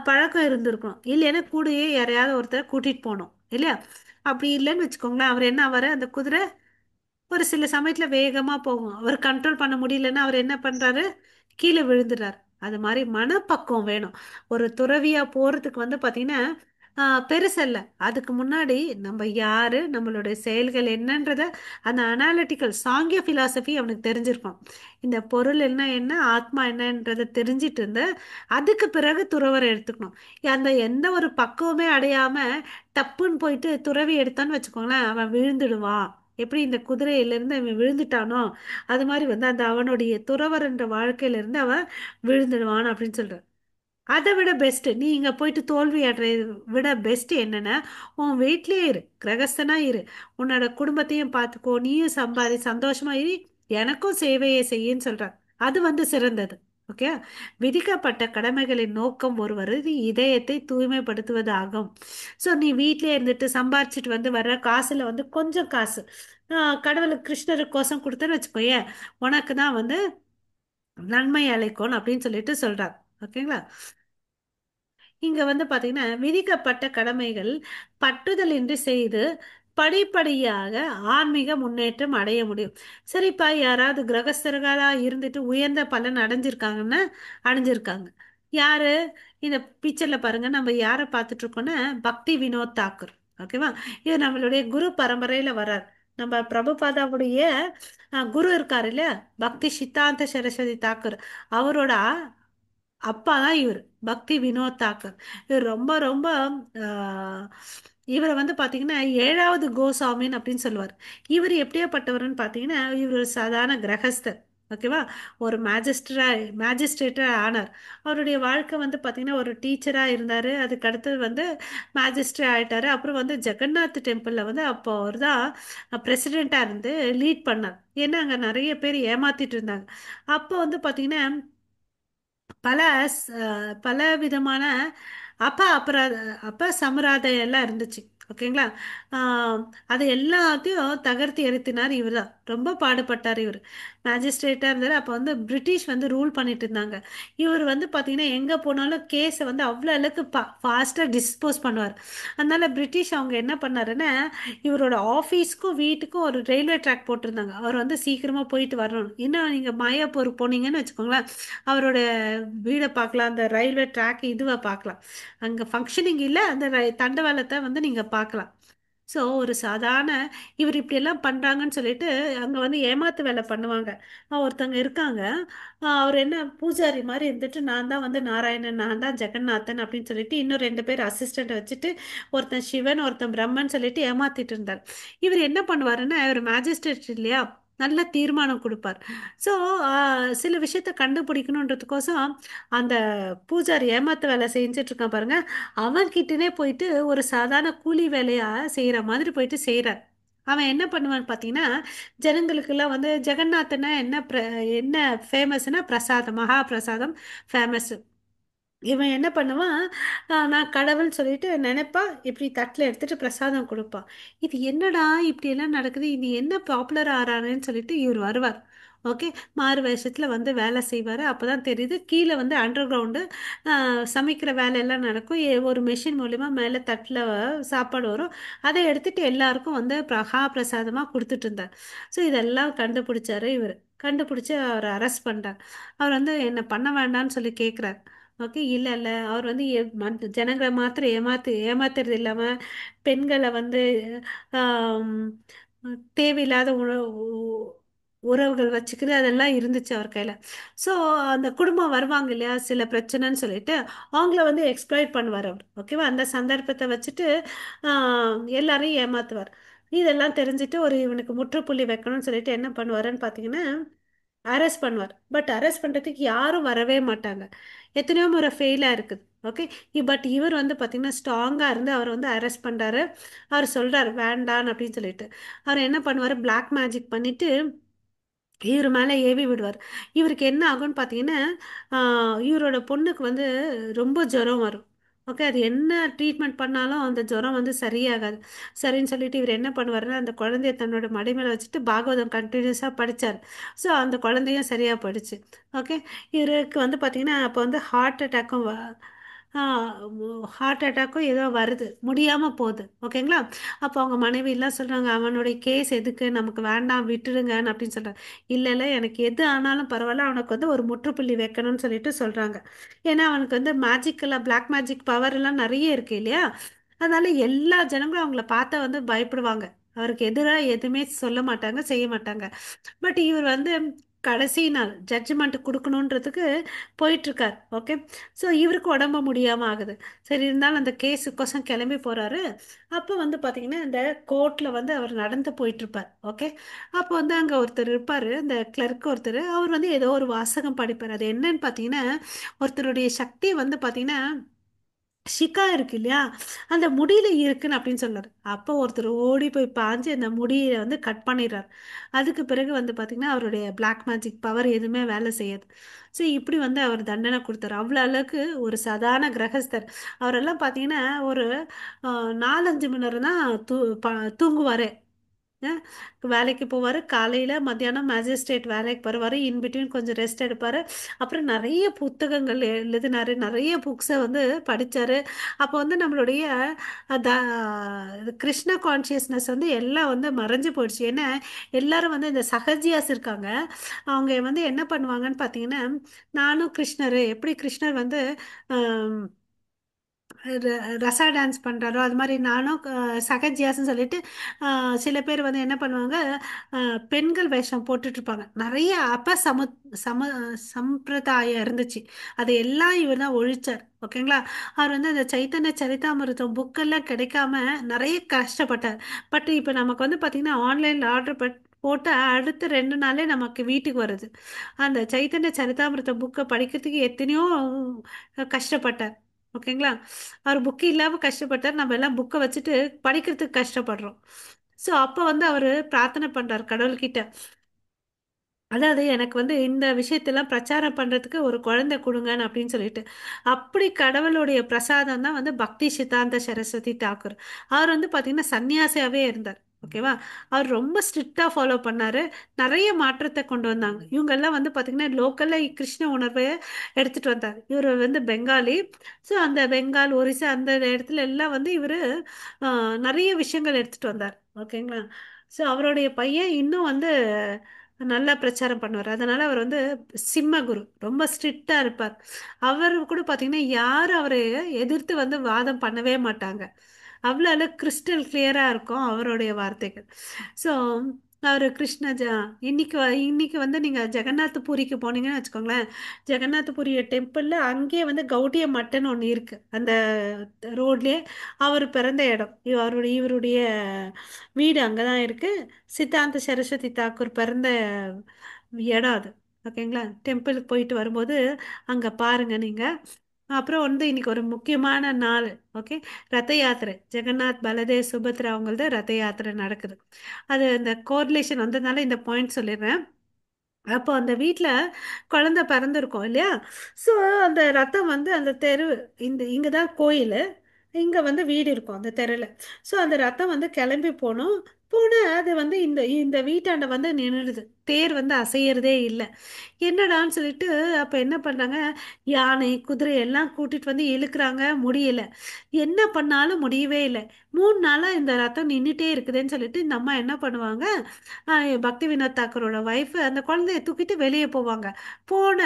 பழக்கம் இருந்திருக்கும். இல்லைன்னா கூடயே யாரையாவது ஒருத்தரை கூட்டிட்டு போகணும் இல்லையா? அப்படி இல்லைன்னு வச்சுக்கோங்களேன், அவர் என்ன ஆவாரு? அந்த குதிரை ஒரு சில சமயத்துல வேகமா போகும். அவர் கண்ட்ரோல் பண்ண முடியலன்னா அவர் என்ன பண்றாரு? கீழே விழுந்துடுறாரு. அது மாதிரி மனப்பக்குவம் வேணும். ஒரு துறவியா போறதுக்கு வந்து பாத்தீங்கன்னா பெருசல்ல. அதுக்கு முன்னாடி நம்ம யாரு, நம்மளுடைய செயல்கள் என்னன்றத அந்த அனாலிட்டிக்கல் சாங்கிய பிலாசபி அவனுக்கு தெரிஞ்சிருக்கும். இந்த பொருள் என்ன என்ன ஆத்மா என்னன்றதை தெரிஞ்சிட்டு இருந்து அதுக்கு பிறகு துறவரை எடுத்துக்கணும். அந்த எந்த ஒரு பக்குவமே அடையாம டப்புன்னு போயிட்டு துறவி எடுத்தான்னு வச்சுக்கோங்களேன், அவன் விழுந்துடுவான். எப்படி இந்த குதிரையிலிருந்து அவன் விழுந்துட்டானோ அது மாதிரி வந்து அந்த அவனுடைய துறவர் என்ற வாழ்க்கையில இருந்து அவன் விழுந்துடுவான் அப்படின்னு சொல்றான். அதை விட பெஸ்ட் நீ இங்க போயிட்டு தோல்வி அடைறதை விட பெஸ்ட் என்னன்னா, உன் வீட்லயே இரு, கிரகஸ்தனா இரு, உன்னோட குடும்பத்தையும் பார்த்துக்கோ, நீயும் சம்பாதி சந்தோஷமா இரு, எனக்கும் சேவையை செய்யின்னு சொல்றான். அது வந்து சிறந்தது. ஓகே. விதிக்கப்பட்ட கடமைகளின் நோக்கம் ஒருவரது இதயத்தை தூய்மைப்படுத்துவது ஆகும். ஸோ நீ வீட்லயே இருந்துட்டு சம்பாரிச்சிட்டு வந்து வர்ற காசுல வந்து கொஞ்சம் காசு கடவுளுக்கு கிருஷ்ணருக்கு கோசம் கொடுத்தேன்னு வச்சுக்கோயேன், உனக்கு தான் வந்து நன்மை அளிக்கும் அப்படின்னு சொல்லிட்டு சொல்றாங்க. ஓகேங்களா? இங்க வந்து பாத்தீங்கன்னா விதிக்கப்பட்ட கடமைகள் பட்டுதலின்றி செய்து படிப்படியாக ஆன்மீக முன்னேற்றம் அடைய முடியும். சரிப்பா, யாராவது கிரகஸ்தர்களா இருந்துட்டு உயர்ந்த பலன் அடைஞ்சிருக்காங்கன்னா அடைஞ்சிருக்காங்க. யாரு? இந்த பிக்சர்ல பாருங்க, நம்ம யாரை பார்த்துட்டு இருக்கோம்னா பக்தி வினோத் தாக்கூர். ஓகேவா? இது நம்மளுடைய குரு பரம்பரையில வர்றார். நம்ம பிரபுபாதாவுடைய குரு இருக்காரு இல்லையா, பக்தி சித்தாந்த சரஸ்வதி தாக்கூர். அவரோட அப்பா தான் இவர், பக்தி வினோத் தாக்கர். இவர் ரொம்ப ரொம்ப ஆஹ், இவரை வந்து பார்த்தீங்கன்னா ஏழாவது கோசாமின்னு அப்படின்னு சொல்லுவார். இவர் எப்படியாப்பட்டவர்னு பார்த்தீங்கன்னா இவர் ஒரு சாதாரண கிரகஸ்தர். ஓகேவா? ஒரு மேஜிஸ்ட்ரேட்டா ஆனார். அவருடைய வாழ்க்கை வந்து பார்த்தீங்கன்னா ஒரு டீச்சராக இருந்தார். அதுக்கு அடுத்தது வந்து மேஜிஸ்ட்ரேட் ஆயிட்டாரு. அப்புறம் வந்து ஜெகநாத் டெம்பிளில் வந்து அப்போ அவர் தான் பிரசிடெண்ட்டாக இருந்து லீட் பண்ணார். ஏன்னா அங்கே நிறைய பேர் ஏமாத்திட்டு இருந்தாங்க. அப்போ வந்து பார்த்தீங்கன்னா பல பல விதமான அபராத சமராதம் எல்லாம் இருந்துச்சு. ஓகேங்களா? ஆஹ் அது எல்லாத்தையும் தகர்த்து எறித்தினார். இவர் தான் ரொம்ப பாடுபட்டார். இவர் மேஜிஸ்ட்ரேட்டாக இருந்தார். அப்போ வந்து பிரிட்டிஷ் வந்து ரூல் பண்ணிட்டு இருந்தாங்க. இவர் வந்து பார்த்தீங்கன்னா எங்கே போனாலும் கேஸை வந்து அவ்வளோ அளவுக்கு ஃபாஸ்ட்டாக டிஸ்போஸ் பண்ணுவார். அதனால பிரிட்டிஷ் அவங்க என்ன பண்ணாருன்னா, இவரோட ஆஃபீஸ்க்கும் வீட்டுக்கும் ஒரு ரயில்வே ட்ராக் போட்டிருந்தாங்க. அவர் வந்து சீக்கிரமாக போயிட்டு வரணும். இன்னும் நீங்கள் மாயாப்பூர் போனீங்கன்னு வச்சுக்கோங்களேன், அவரோட வீடை பார்க்கலாம், அந்த ரயில்வே ட்ராக் இதுவை பார்க்கலாம். அங்கே ஃபங்க்ஷனிங் இல்லை, அந்த தண்டவாளத்தை வந்து நீங்கள் பார்க்கலாம். ஸோ ஒரு சாதாரண இவர் இப்படியெல்லாம் பண்ணுறாங்கன்னு சொல்லிட்டு அங்கே வந்து ஏமாத்து வேலை பண்ணுவாங்க. ஒருத்தவங்க இருக்காங்க. அவர் என்ன பூஜாரி மாதிரி இருந்துட்டு, நான் தான் வந்து நாராயணன், நான் தான் ஜெகநாதன் அப்படின்னு சொல்லிட்டு இன்னும் ரெண்டு பேர் அசிஸ்டண்ட்டை வச்சுட்டு ஒருத்தன் சிவன் ஒருத்தன் பிரம்மன் சொல்லிட்டு ஏமாத்திட்டு இருந்தார். இவர் என்ன பண்ணுவாருன்னா, இவர் மேஜிஸ்ட்ரேட் இல்லையா, நல்ல தீர்மானம் கொடுப்பார். ஸோ சில விஷயத்த கண்டுபிடிக்கணுன்றதுக்கோசம் அந்த பூஜாரி ஏமாத்து வேலை செஞ்சுட்டு இருக்கான் பாருங்க, அவன் கிட்டனே போயிட்டு ஒரு சாதாரண கூலி வேலையா செய்யற மாதிரி போயிட்டு செய்யறார். அவன் என்ன பண்ணுவான்னு பார்த்தீங்கன்னா, ஜனங்களுக்கெல்லாம் வந்து ஜெகநாதனா என்ன ஃபேமஸ்னா பிரசாதம், மகா பிரசாதம் ஃபேமஸ். இவன் என்ன பண்ணுவான், நான் கடவுள் சொல்லிட்டு நினைப்பா, இப்படி தட்டில் எடுத்துட்டு பிரசாதம் கொடுப்பான். இது என்னடா இப்படி எல்லாம் நடக்குது, இது என்ன பாப்புலர் ஆறானேன்னு சொல்லிட்டு இவர் வருவார். ஓகே. மாறு வேஷத்தில் வந்து வேலை செய்வார். அப்போ தான் தெரியுது கீழே வந்து அண்டர் கிரவுண்டு சமைக்கிற வேலையெல்லாம் நடக்கும். ஒரு மெஷின் மூலிமா மேலே தட்டில் சாப்பாடு வரும். அதை எடுத்துட்டு எல்லாருக்கும் வந்து பிரசாதமாக கொடுத்துட்டு இருந்தார். ஸோ இதெல்லாம் கண்டுபிடிச்சாரு இவர். கண்டுபிடிச்சி அவர் அரெஸ்ட் பண்ணிட்டார். அவர் வந்து என்ன பண்ண வேண்டாம்னு சொல்லி கேட்குறாரு. ஓகே. இல்லை இல்லை, அவர் வந்து ஜனங்களை மாத்திரம் ஏமாத்துறது இல்லாமல் பெண்களை வந்து ஆம், தேவையில்லாத உறவுகள் வச்சுக்கிறது அதெல்லாம் இருந்துச்சு அவர் கையில். ஸோ அந்த குடும்பம் வருவாங்க இல்லையா சில பிரச்சனைன்னு சொல்லிட்டு அவங்கள வந்து எக்ஸ்ப்ளாய்ட் பண்ணுவார் அவர். ஓகேவா? அந்த சந்தர்ப்பத்தை வச்சுட்டு எல்லாரையும் ஏமாத்துவார். இதெல்லாம் தெரிஞ்சுட்டு ஒரு இவனுக்கு முற்றுப்புள்ளி வைக்கணும்னு சொல்லிட்டு என்ன பண்ணுவாருன்னு பார்த்தீங்கன்னா அரெஸ்ட் பண்ணுவார். பட் அரெஸ்ட் பண்ணுறதுக்கு யாரும் வரவே மாட்டாங்க. எத்தனையோ முறை ஃபெயிலாக இருக்குது. ஓகே. பட் இவர் வந்து பார்த்தீங்கன்னா ஸ்ட்ராங்காக இருந்து அவர் வந்து அரெஸ்ட் பண்ணுறாரு. அவர் சொல்கிறார் வேண்டான்னு அப்படின்னு சொல்லிட்டு. அவர் என்ன பண்ணுவார், பிளாக் மேஜிக் பண்ணிட்டு இவர் மேலே ஏவி விடுவார். இவருக்கு என்ன ஆகும்னு பார்த்தீங்கன்னா இவரோட பொண்ணுக்கு வந்து ரொம்ப ஜுரம் வரும். ஓகே. அது என்ன ட்ரீட்மெண்ட் பண்ணாலும் அந்த ஜுரம் வந்து சரியாகாது. சரின்னு சொல்லிட்டு இவர் என்ன பண்ணுவாருன்னா அந்த குழந்தைய தன்னோட மடி மேலே வச்சுட்டு பாகவதம் கண்டினியூஸாக படித்தார். ஸோ அந்த குழந்தையும் சரியாக படிச்சு. ஓகே. இவருக்கு வந்து பார்த்தீங்கன்னா அப்போ வந்து ஹார்ட் அட்டாக்கும் ஏதோ வருது, முடியாமல் போகுது. ஓகேங்களா? அப்போ அவங்க மனைவி எல்லாம் சொல்கிறாங்க அவனுடைய கேஸ் எதுக்கு, நமக்கு வேண்டாம் விட்டுடுங்கன்னு அப்படின்னு சொல்கிறாங்க. இல்லை இல்லை, எனக்கு எது ஆனாலும் பரவாயில்ல, அவனுக்கு வந்து ஒரு முற்றுப்புள்ளி வைக்கணும்னு சொல்லிட்டு சொல்கிறாங்க. ஏன்னா அவனுக்கு வந்து மேஜிக்கெல்லாம் பிளாக் மேஜிக் பவர் எல்லாம் நிறைய இருக்கு இல்லையா? அதனால எல்லா ஜனங்களும் அவங்கள பார்த்தா வந்து பயப்படுவாங்க. அவருக்கு எதிராக எதுவுமே சொல்ல மாட்டாங்க, செய்ய மாட்டாங்க. பட் இவர் வந்து கடைசி நாள் ஜட்ஜ்மெண்ட் கொடுக்கணுன்றதுக்கு போயிட்டுருக்கார். ஓகே. ஸோ இவருக்கு உடம்பு முடியாமல் ஆகுது. சரி இருந்தாலும் அந்த கேஸுக்கோசம் கிளம்பி போகிறாரு. அப்போ வந்து பார்த்தீங்கன்னா இந்த கோர்ட்டில் வந்து அவர் நடந்து போயிட்டுருப்பார். ஓகே. அப்போ வந்து அங்கே ஒருத்தர் இருப்பார், இந்த கிளர்க் ஒருத்தர். அவர் வந்து ஏதோ ஒரு வாசகம் படிப்பார். அது என்னன்னு பார்த்தீங்கன்னா ஒருத்தருடைய சக்தி வந்து பார்த்தீங்கன்னா ஷிகா இருக்கு இல்லையா, அந்த முடியில இருக்குன்னு அப்படின்னு சொன்னார். அப்போ ஒருத்தர் ஓடி போய் பாஞ்சு அந்த முடியை வந்து கட் பண்ணிடுறார். அதுக்கு பிறகு வந்து பார்த்தீங்கன்னா அவருடைய பிளாக் மேஜிக் பவர் எதுவுமே வேலை செய்யாது. ஸோ இப்படி வந்து அவர் தண்டனை கொடுத்தாரு. அவ்வளோ அளவுக்கு ஒரு சாதாரண கிரகஸ்தர். அவரெல்லாம் பார்த்தீங்கன்னா ஒரு 4-5 மணி நேரம் தான் தூங்குவார். அஹ் வேலைக்கு போவார். காலையில் மத்தியானம் மேஜிஸ்ட்ரேட் வேலைக்கு வருவார். இன்பிட்வீன் கொஞ்சம் ரெஸ்ட் எடுப்பார். அப்புறம் நிறைய புத்தகங்கள் எழுதினார். நிறைய புக்ஸை வந்து படித்தார். அப்போ வந்து நம்மளுடைய இது கிருஷ்ண கான்ஷியஸ்னஸ் வந்து எல்லாம் வந்து மறைஞ்சு போயிடுச்சு. ஏன்னா எல்லாரும் வந்து இந்த சஹஜியாஸ் இருக்காங்க. அவங்க வந்து என்ன பண்ணுவாங்கன்னு பார்த்தீங்கன்னா நானும் கிருஷ்ணர் எப்படி கிருஷ்ணர் வந்து ரசா டான்ஸ் பண்ணுறாரோ அது மாதிரி நானும் சகஜியாஸ்ன்னு சொல்லிட்டு சில பேர் வந்து என்ன பண்ணுவாங்க, பெண்கள் வேஷம் போட்டுட்ருப்பாங்க. நிறைய அப்போ சம சம்பிரதாயம் இருந்துச்சு. அது எல்லாம் இவர் தான் ஒழிச்சார். ஓகேங்களா? அவர் வந்து அந்த சைத்தன்ய சரிதாமிர்தம் புக்கெல்லாம் கிடைக்காம நிறைய கஷ்டப்பட்டார். பட் இப்போ நமக்கு வந்து பார்த்திங்கன்னா ஆன்லைனில் ஆர்டர் போட்டு அடுத்த 2 நாளே நமக்கு வீட்டுக்கு வருது. அந்த சைத்தன்ய சரிதாமிர்த புக்கை படிக்கிறதுக்கு எத்தனையோ கஷ்டப்பட்டார். ஓகேங்களா? அவர் புக்கு இல்லாமல் கஷ்டப்பட்டார். நம்ம எல்லாம் புக்கை வச்சுட்டு படிக்கிறதுக்கு கஷ்டப்படுறோம். ஸோ அப்போ வந்து அவர் பிரார்த்தனை பண்ணுறார் கடவுள்கிட்ட. அதாவது எனக்கு வந்து இந்த விஷயத்தெல்லாம் பிரச்சாரம் பண்ணுறதுக்கு ஒரு குழந்தை கொடுங்கன்னு அப்படின்னு சொல்லிட்டு. அப்படி கடவுளுடைய பிரசாதம் தான் வந்து பக்தி சித்தாந்த சரஸ்வதி தாக்கூர். அவர் வந்து பார்த்தீங்கன்னா சன்னியாசியாகவே இருந்தார். ஓகேவா? அவர் ரொம்ப ஸ்ட்ரிக்டாக ஃபாலோ பண்ணார். நிறைய மாற்றத்தை கொண்டு வந்தாங்க. இவங்கெல்லாம் வந்து பார்த்திங்கன்னா லோக்கலில் கிருஷ்ண உணர்வை எடுத்துகிட்டு வந்தார். இவர் வந்து பெங்காலி. ஸோ அந்த பெங்கால் ஒரிசா அந்த இடத்துல எல்லாம் வந்து இவர் நிறைய விஷயங்கள் எடுத்துகிட்டு வந்தார். ஓகேங்களா? ஸோ அவருடைய பையன் இன்னும் வந்து நல்லா பிரச்சாரம் பண்ணுவார். அதனால அவர் வந்து சிம்மகுரு, ரொம்ப ஸ்ட்ரிக்டாக இருப்பார். அவர் கூட பார்த்தீங்கன்னா யாரும் அவரை எதிர்த்து வந்து வாதம் பண்ணவே மாட்டாங்க. அவ்வளோ அளவு கிறிஸ்டல் கிளியராக இருக்கும் அவருடைய வார்த்தைகள். ஸோ அவர் இன்னைக்கு வந்து நீங்கள் ஜெகநாத் பூரிக்கு போனீங்கன்னு வச்சுக்கோங்களேன். ஜெகநாத் பூரி டெம்பிளில் அங்கேயே வந்து கௌடிய மட்டன் ஒன்று இருக்குது அந்த ரோட்லேயே. அவர் பிறந்த இடம் இவருடைய வீடு அங்கே தான் இருக்குது. சித்தாந்த சரஸ்வதி தாக்கூர் பிறந்த இடம் அது. ஓகேங்களா? டெம்பிளுக்கு போயிட்டு வரும்போது அங்கே பாருங்கள் நீங்கள். அப்புறம் வந்து இன்னைக்கு ஒரு முக்கியமான நாள். ஓகே. ரத யாத்திரை, ஜெகநாத் பலதேவ் சுபத்ரா அவங்களது ரத யாத்திரை நடக்குது. அது இந்த கோரிலேஷன் வந்ததுனால இந்த பாயிண்ட் சொல்லிடுறேன். அப்போ அந்த வீட்டில் குழந்தை பிறந்திருக்கும் இல்லையா? ஸோ அந்த ரத்தம் வந்து அந்த தெரு இங்கே தான் கோயில். இங்க வந்து வீடு இருக்கும் அந்த தெருல. ஸோ அந்த ரத்தம் வந்து கிளம்பி போனோம். போன அது வந்து இந்த இந்த வீட்டாண்ட வந்து நின்றுடுது. தேர் வந்து அசையறதே இல்லை. என்னடான்னு சொல்லிட்டு அப்ப என்ன பண்ணாங்க, யானை குதிரை எல்லாம் கூட்டிட்டு வந்து இழுக்கிறாங்க, முடியல. என்ன பண்ணாலும் முடியவே இல்லை. 3 நாளா இந்த ரத்தம் நின்றுட்டே இருக்குதுன்னு சொல்லிட்டு இந்த அம்மா என்ன பண்ணுவாங்க, பக்தி வினோத் தாக்கரோட ஒய்ஃப் அந்த குழந்தைய தூக்கிட்டு வெளியே போவாங்க. போன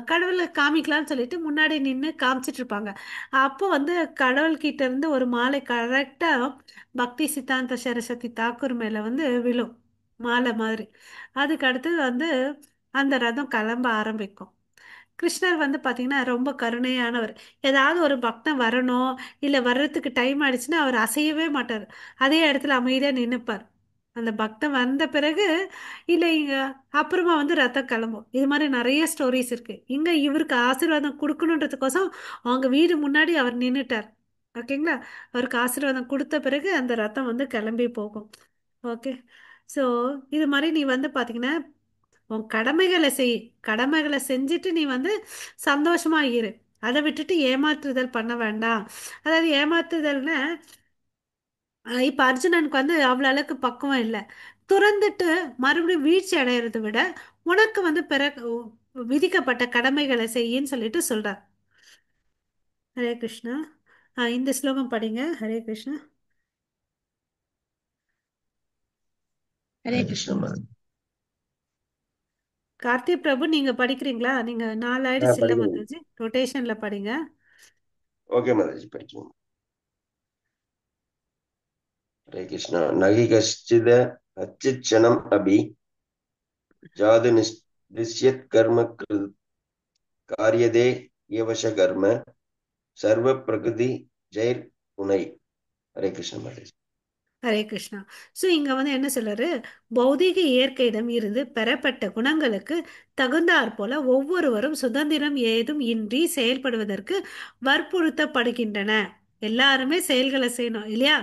கடவுளை காமிக்கலாம்னு சொல்லிட்டு முன்னாடி நின்று காமிச்சிட்டு இருப்பாங்க. அப்போ வந்து கடவுள்கிட்ட இருந்து ஒரு மாலை கரெக்டா பக்தி சித்தாந்த சரஸ்வதி தாக்கூர் மேல வந்து விழும், மாலை மாதிரி. அதுக்கு அடுத்தது வந்து அந்த ரதம் கிளம்ப ஆரம்பிக்கும். கிருஷ்ணர் வந்து பார்த்தீங்கன்னா ரொம்ப கருணையானவர். ஏதாவது ஒரு பக்தன் வரணும் இல்லை வர்றதுக்கு டைம் ஆயிடுச்சுன்னா அவர் அசையவே மாட்டார். அதே இடத்துல அமைதியாக நின்னுப்பார். அந்த பக்தன் வந்த பிறகு இல்லை இங்க அப்புறமா வந்து ரத்தம் கிளம்பும். இது மாதிரி நிறைய ஸ்டோரிஸ் இருக்கு. இங்க இவருக்கு ஆசீர்வாதம் கொடுக்கணுன்றதுக்கோசம் அவங்க வீடு முன்னாடி அவர் நின்னுட்டார். ஓகேங்களா? அவருக்கு ஆசீர்வாதம் கொடுத்த பிறகு அந்த ரத்தம் வந்து கிளம்பி போகும். ஓகே. ஸோ இது மாதிரி நீ வந்து பார்த்தீங்கன்னா உன் கடமைகளை செய். கடமைகளை செஞ்சுட்டு நீ வந்து சந்தோஷமா இரு. அதை விட்டுட்டு ஏமாற்றுதல் பண்ண வேண்டாம். அதாவது ஏமாற்றுதல்னா இப்ப அர்ஜுனனுக்கு வந்து அவ்வளவு அளவுக்கு பக்குவம் இல்லை. துறந்துட்டு மறுபடியும் வீழ்ச்சி அடையறதை விட உனக்கு வந்து பிறகு விதிக்கப்பட்ட கடமைகளை செய்யின்னு சொல்லிட்டு சொல்றார். ஹரே கிருஷ்ணா. இந்த ஸ்லோகம் படிங்க. ஹரே கிருஷ்ணா. ஹரே ஹரே கிருஷ்ண கிருஷ்ணா. மாதாஜி. கார்த்தி பிரபு நீங்க படிக்கிறீங்களா? நீங்க 4 ஆயிடுச்சு இல்ல படிக்கிறேன். மாதாஜி? ரொட்டேஷன்ல படிங்க. ஓகே மாதாஜி, படிக்கிறேன். ஹரே கிருஷ்ணா. நகி கஷ்டித அச்சிச்சனம் அபி ஜாது நிஷ்யத் கர்ம காரியதே ஏவஷ கர்ம சர்வ பிரகிருதி ஜெயர் புனை. ஹரே கிருஷ்ண மாதாஜி. ஹரே கிருஷ்ணா. ஸோ இங்க வந்து என்ன சொல்றாரு, பௌதீக இயற்கையிடம் இருந்து பெறப்பட்ட குணங்களுக்கு தகுந்தாற் போல ஒவ்வொருவரும் சுதந்திரம் ஏதும் இன்றி செயல்படுவதற்கு வற்புறுத்தப்படுகின்றன. எல்லாருமே செயல்களை செய்யணும் இல்லையா?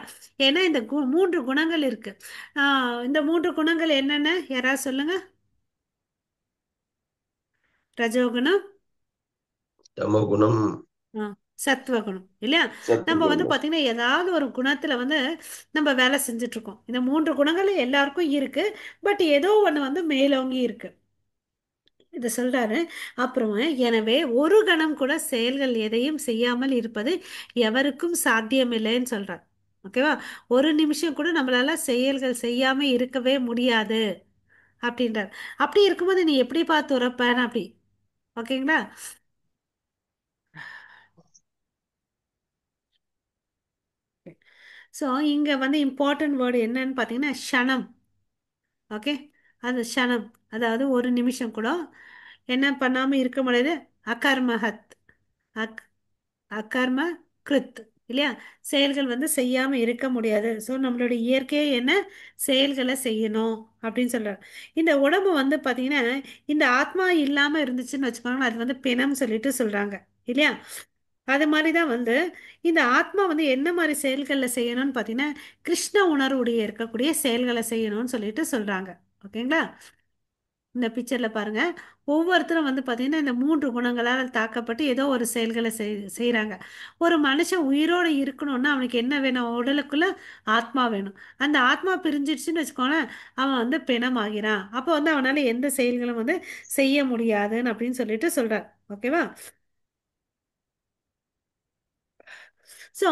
ஏன்னா இந்த 3 குணங்கள் இருக்கு. இந்த 3 குணங்கள் என்னென்ன யாராவது சொல்லுங்க. ரஜோகுணம், தமோகுணம், ஆ, சத்துவகுணம் இல்லையா? நம்ம வந்து சத்துவகுணம். பார்த்தீங்கன்னா ஏதாவது ஒரு குணத்துல வந்து நம்ம வேலை செஞ்சுட்டு இருக்கோம். இந்த 3 குணங்கள் எல்லாருக்கும் இருக்கு. பட் ஏதோ ஒண்ணு வந்து மேலோங்கி இருக்கு. இதை சொல்றாரு. அப்புறம் எனவே ஒரு கணம் கூட செயல்கள் எதையும் செய்யாமல் இருப்பது எவருக்கும் சாத்தியமில்லைன்னு சொல்றார். ஓகேவா? ஒரு நிமிஷம் கூட நம்மளால செயல்கள் செய்யாம இருக்கவே முடியாது அப்படின்றார். அப்படி இருக்கும்போது நீ எப்படி பார்த்து உறப்பேன் அப்படி. ஓகேங்களா? ஸோ இங்க வந்து இம்பார்ட்டன்ட் வேர்டு என்னன்னு பார்த்தீங்கன்னா க்ஷணம். ஓகே. அந்த க்ஷணம், அதாவது ஒரு நிமிஷம் கூட என்ன பண்ணாம இருக்க முடியாது. அகர்மஹத், அக் அகர்ம கிருத் இல்லையா? செயல்கள் வந்து செய்யாம இருக்க முடியாது. ஸோ நம்மளுடைய இயற்கையே என்ன, செயல்களை செய்யணும் அப்படின்னு சொல்றாரு. இந்த உடம்பு வந்து பார்த்தீங்கன்னா இந்த ஆத்மா இல்லாம இருந்துச்சுன்னு வச்சுக்கோங்களேன், அது வந்து பிணம் சொல்லிட்டு சொல்றாங்க இல்லையா? அது மாதிரி தான் வந்து இந்த ஆத்மா வந்து என்ன மாதிரி செயல்களில் செய்யணும்னு பார்த்தீங்கன்னா கிருஷ்ண உணர்வுடைய இருக்கக்கூடிய செயல்களை செய்யணும்னு சொல்லிட்டு சொல்றாங்க. ஓகேங்களா? இந்த பிக்சர்ல பாருங்க. ஒவ்வொருத்தரும் வந்து பார்த்தீங்கன்னா இந்த 3 குணங்களால் தாக்கப்பட்டு ஏதோ ஒரு செயல்களை செய்கிறாங்க. ஒரு மனுஷன் உயிரோடு இருக்கணும்னா அவனுக்கு என்ன வேணும்? உடலுக்குள்ள ஆத்மா வேணும். அந்த ஆத்மா பிரிஞ்சிடுச்சுன்னு வச்சுக்கோங்களேன், அவன் வந்து பிணமாகிறான். அப்போ வந்து அவனால எந்த செயல்களும் வந்து செய்ய முடியாதுன்னு அப்படின்னு சொல்லிட்டு சொல்றார். ஓகேவா? ஸோ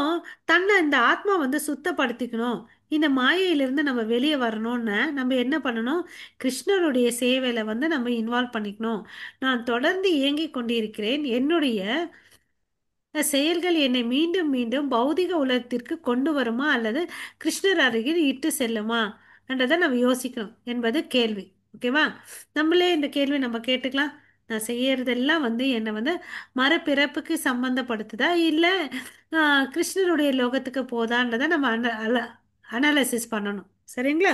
தன்னை இந்த ஆத்மா வந்து சுத்தப்படுத்திக்கணும். இந்த மாயையிலிருந்து நம்ம வெளியே வரணும்னு நம்ம என்ன பண்ணணும்? கிருஷ்ணருடைய சேவையில் வந்து நம்ம இன்வால்வ் பண்ணிக்கணும். நான் தொடர்ந்து இயங்கிக் கொண்டிருக்கிறேன். என்னுடைய செயல்கள் என்னை மீண்டும் மீண்டும் பௌதிக உலகத்திற்கு கொண்டு வருமா அல்லது கிருஷ்ணர் அருகில் இட்டு செல்லுமா என்றதை நம்ம யோசிக்கணும் என்பது கேள்வி. ஓகேவா? நம்மளே இந்த கேள்வி நம்ம கேட்டுக்கலாம். நான் செய்யறதெல்லாம் வந்து என்னை வந்து மறுபிறப்புக்கு சம்பந்தப்படுத்துதா இல்லை கிருஷ்ணருடைய லோகத்துக்கு போதான்றதை நம்ம அனாலிசிஸ் பண்ணணும். சரிங்களா?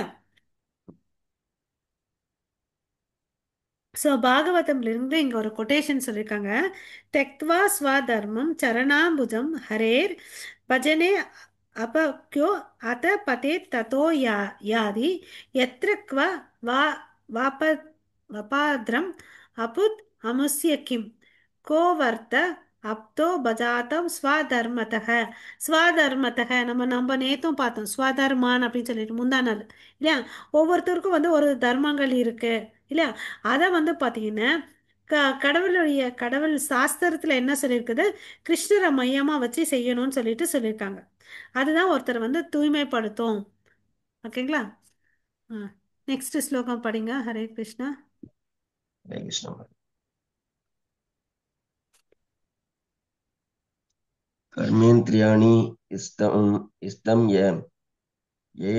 ஸோ பாகவதம்ல இருந்து இங்க ஒரு கொட்டேஷன் சொல்லியிருக்காங்க. தெக்த்வா ஸ்வதர்மம் சரணாம்புஜம் ஹரேர் பஜனே அபக்யோ அத பதே ததோ யாதி எத்ர க்வ வா வாப வபாத்ரம் அபுத் அமுஸ்ய கிம் கோவர்த்த அப்தோ பஜாத்தம் ஸ்வதர்மதக. ஸ்வதர்மதக நம்ம நம்ம நேத்தும் பார்த்தோம் ஸ்வதர்மான் அப்படின்னு சொல்லிட்டு முந்தா நாள் இல்லையா. ஒவ்வொருத்தருக்கும் வந்து ஒரு தர்மங்கள் இருக்கு இல்லையா. அதை வந்து பார்த்தீங்கன்னா கடவுளுடைய கடவுள் சாஸ்திரத்துல என்ன சொல்லியிருக்குது, கிருஷ்ணரை மையமா வச்சு செய்யணும்னு சொல்லிட்டு சொல்லியிருக்காங்க. அதுதான் ஒருத்தர் வந்து தூய்மைப்படுத்தும். ஓகேங்களா. நெக்ஸ்ட் ஸ்லோகம் படிங்க. ஹரே கிருஷ்ணா. हरे कृष्ण। कर्मेन्द्रियाणि इष्टं ये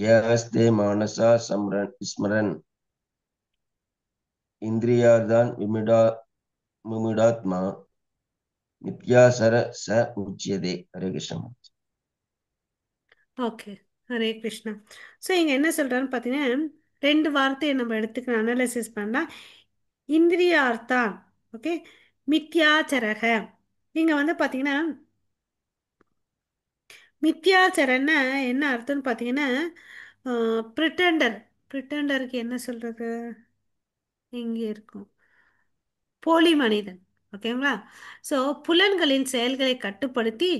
ये अस्ते मानसा स्मरन् इन्द्रियार्थान् विमूढात्मा मिथ्यासर स उच्यते। हरे कृष्ण। ஓகே. ஹரே கிருஷ்ணா. ஸோ இங்கே என்ன சொல்கிறான்னு பார்த்தீங்கன்னா, ரெண்டு வார்த்தையை நம்ம எடுத்துக்க அனலைசிஸ் பண்ணலாம். இந்திரியார்த்தான். ஓகே. மித்யாச்சரக. இங்கே வந்து பார்த்தீங்கன்னா மித்யாச்சரன்னா என்ன அர்த்தம்னு பார்த்தீங்கன்னா ப்ரிட்டண்டர். ப்ரிட்டண்டருக்கு என்ன சொல்கிறது, இங்கே இருக்கும் போலி மனிதன். ஓகேங்களா. ஸோ புலன்களின் செயல்களை கட்டுப்படுத்தி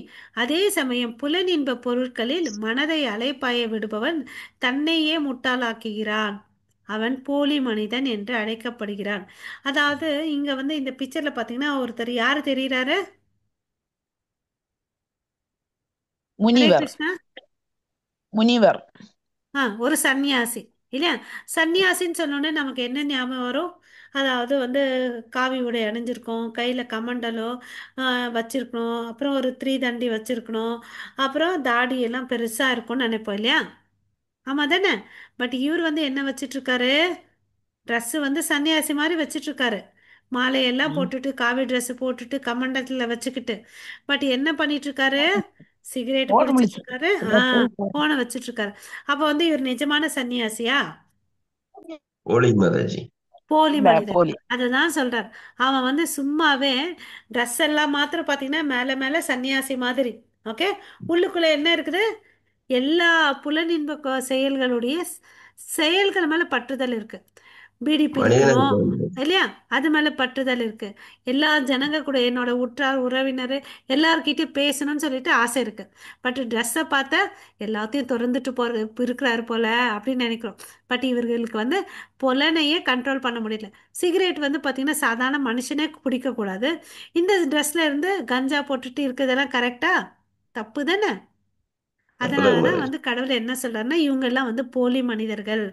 அதே சமயம் புலன் இன்ப பொருட்களில் மனதை அலைப்பாய விடுபவன் தன்னையே முட்டாளாக்குகிறான். அவன் போலி மனிதன் என்று அழைக்கப்படுகிறான். அதாவது இங்க வந்து இந்த பிக்சர்ல பாத்தீங்கன்னா ஒருத்தர் யாரு தெரியுறாரு? ஹரே முனிவர். கிருஷ்ணா. முனிவர். ஒரு சன்னியாசி இல்லையா. சன்னியாசின்னு சொன்னோடனே நமக்கு என்ன ஞாபகம் வரும்? அதாவது வந்து காவி உடை அணிஞ்சிருக்கோம், கையில் கமண்டலோ வச்சிருக்கணும், அப்புறம் ஒரு தண்டி வச்சிருக்கணும், அப்புறம் தாடி எல்லாம் பெருசாக இருக்கும்னு நினைப்போம் இல்லையா. ஆமாம் தானே. பட் இவர் வந்து என்ன வச்சிட்டு இருக்காரு, ட்ரெஸ்ஸு வந்து சன்னியாசி மாதிரி வச்சிட்டு இருக்காரு. மாலையெல்லாம் ம். போட்டுட்டு காவி ட்ரெஸ் போட்டுட்டு கமண்டலத்தில் வச்சுக்கிட்டு. பட் என்ன பண்ணிட்டு இருக்காரு, சிகரெட் ஓட பிடிச்சிட்டு முடிச்சு. இருக்காரு. போனை வச்சிட்டு இருக்காரு. அப்போ வந்து இவர் நிஜமான சன்னியாசியா? होली माता जी। போலி இல்ல, மனிதன். போலி. அதுதான் சொல்றார். அவன் வந்து சும்மாவே ட்ரெஸ் எல்லாம் மாத்திரம் பார்த்தீங்கன்னா மேலே மேலே சன்னியாசி மாதிரி. ஓகே. உள்ளுக்குள்ள என்ன இருக்குது, எல்லா புலனின்ப செயல்களுடைய செயல்கள் மேல பற்றுதல் இருக்கு. பீடி மனிதனை பிடிக்கணும் இல்லையா, அது மேல பற்றுதல் இருக்கு. எல்லா ஜனங்க கூட என்னோட உற்றார் உறவினர் எல்லார்கிட்டயும் பேசணும்னு சொல்லிட்டு ஆசை இருக்கு. பட் ட்ரெஸ்ஸை பார்த்தா எல்லாத்தையும் திறந்துட்டு இருக்கிறாரு போல அப்படின்னு நினைக்கிறோம். பட் இவர்களுக்கு வந்து புலனையே கண்ட்ரோல் பண்ண முடியல. சிகரெட் வந்து பார்த்தீங்கன்னா சாதாரண மனுஷனே பிடிக்கக்கூடாது. இந்த ட்ரெஸ்ல இருந்து கஞ்சா போட்டுட்டு இருக்கிறதெல்லாம் கரெக்டா? தப்பு தானே. அப்பதான் அதனால தான் மாதாஜி। வந்து கடவுள் என்ன சொல்றாருன்னா இவங்க எல்லாம் வந்து போலி மனிதர்கள்.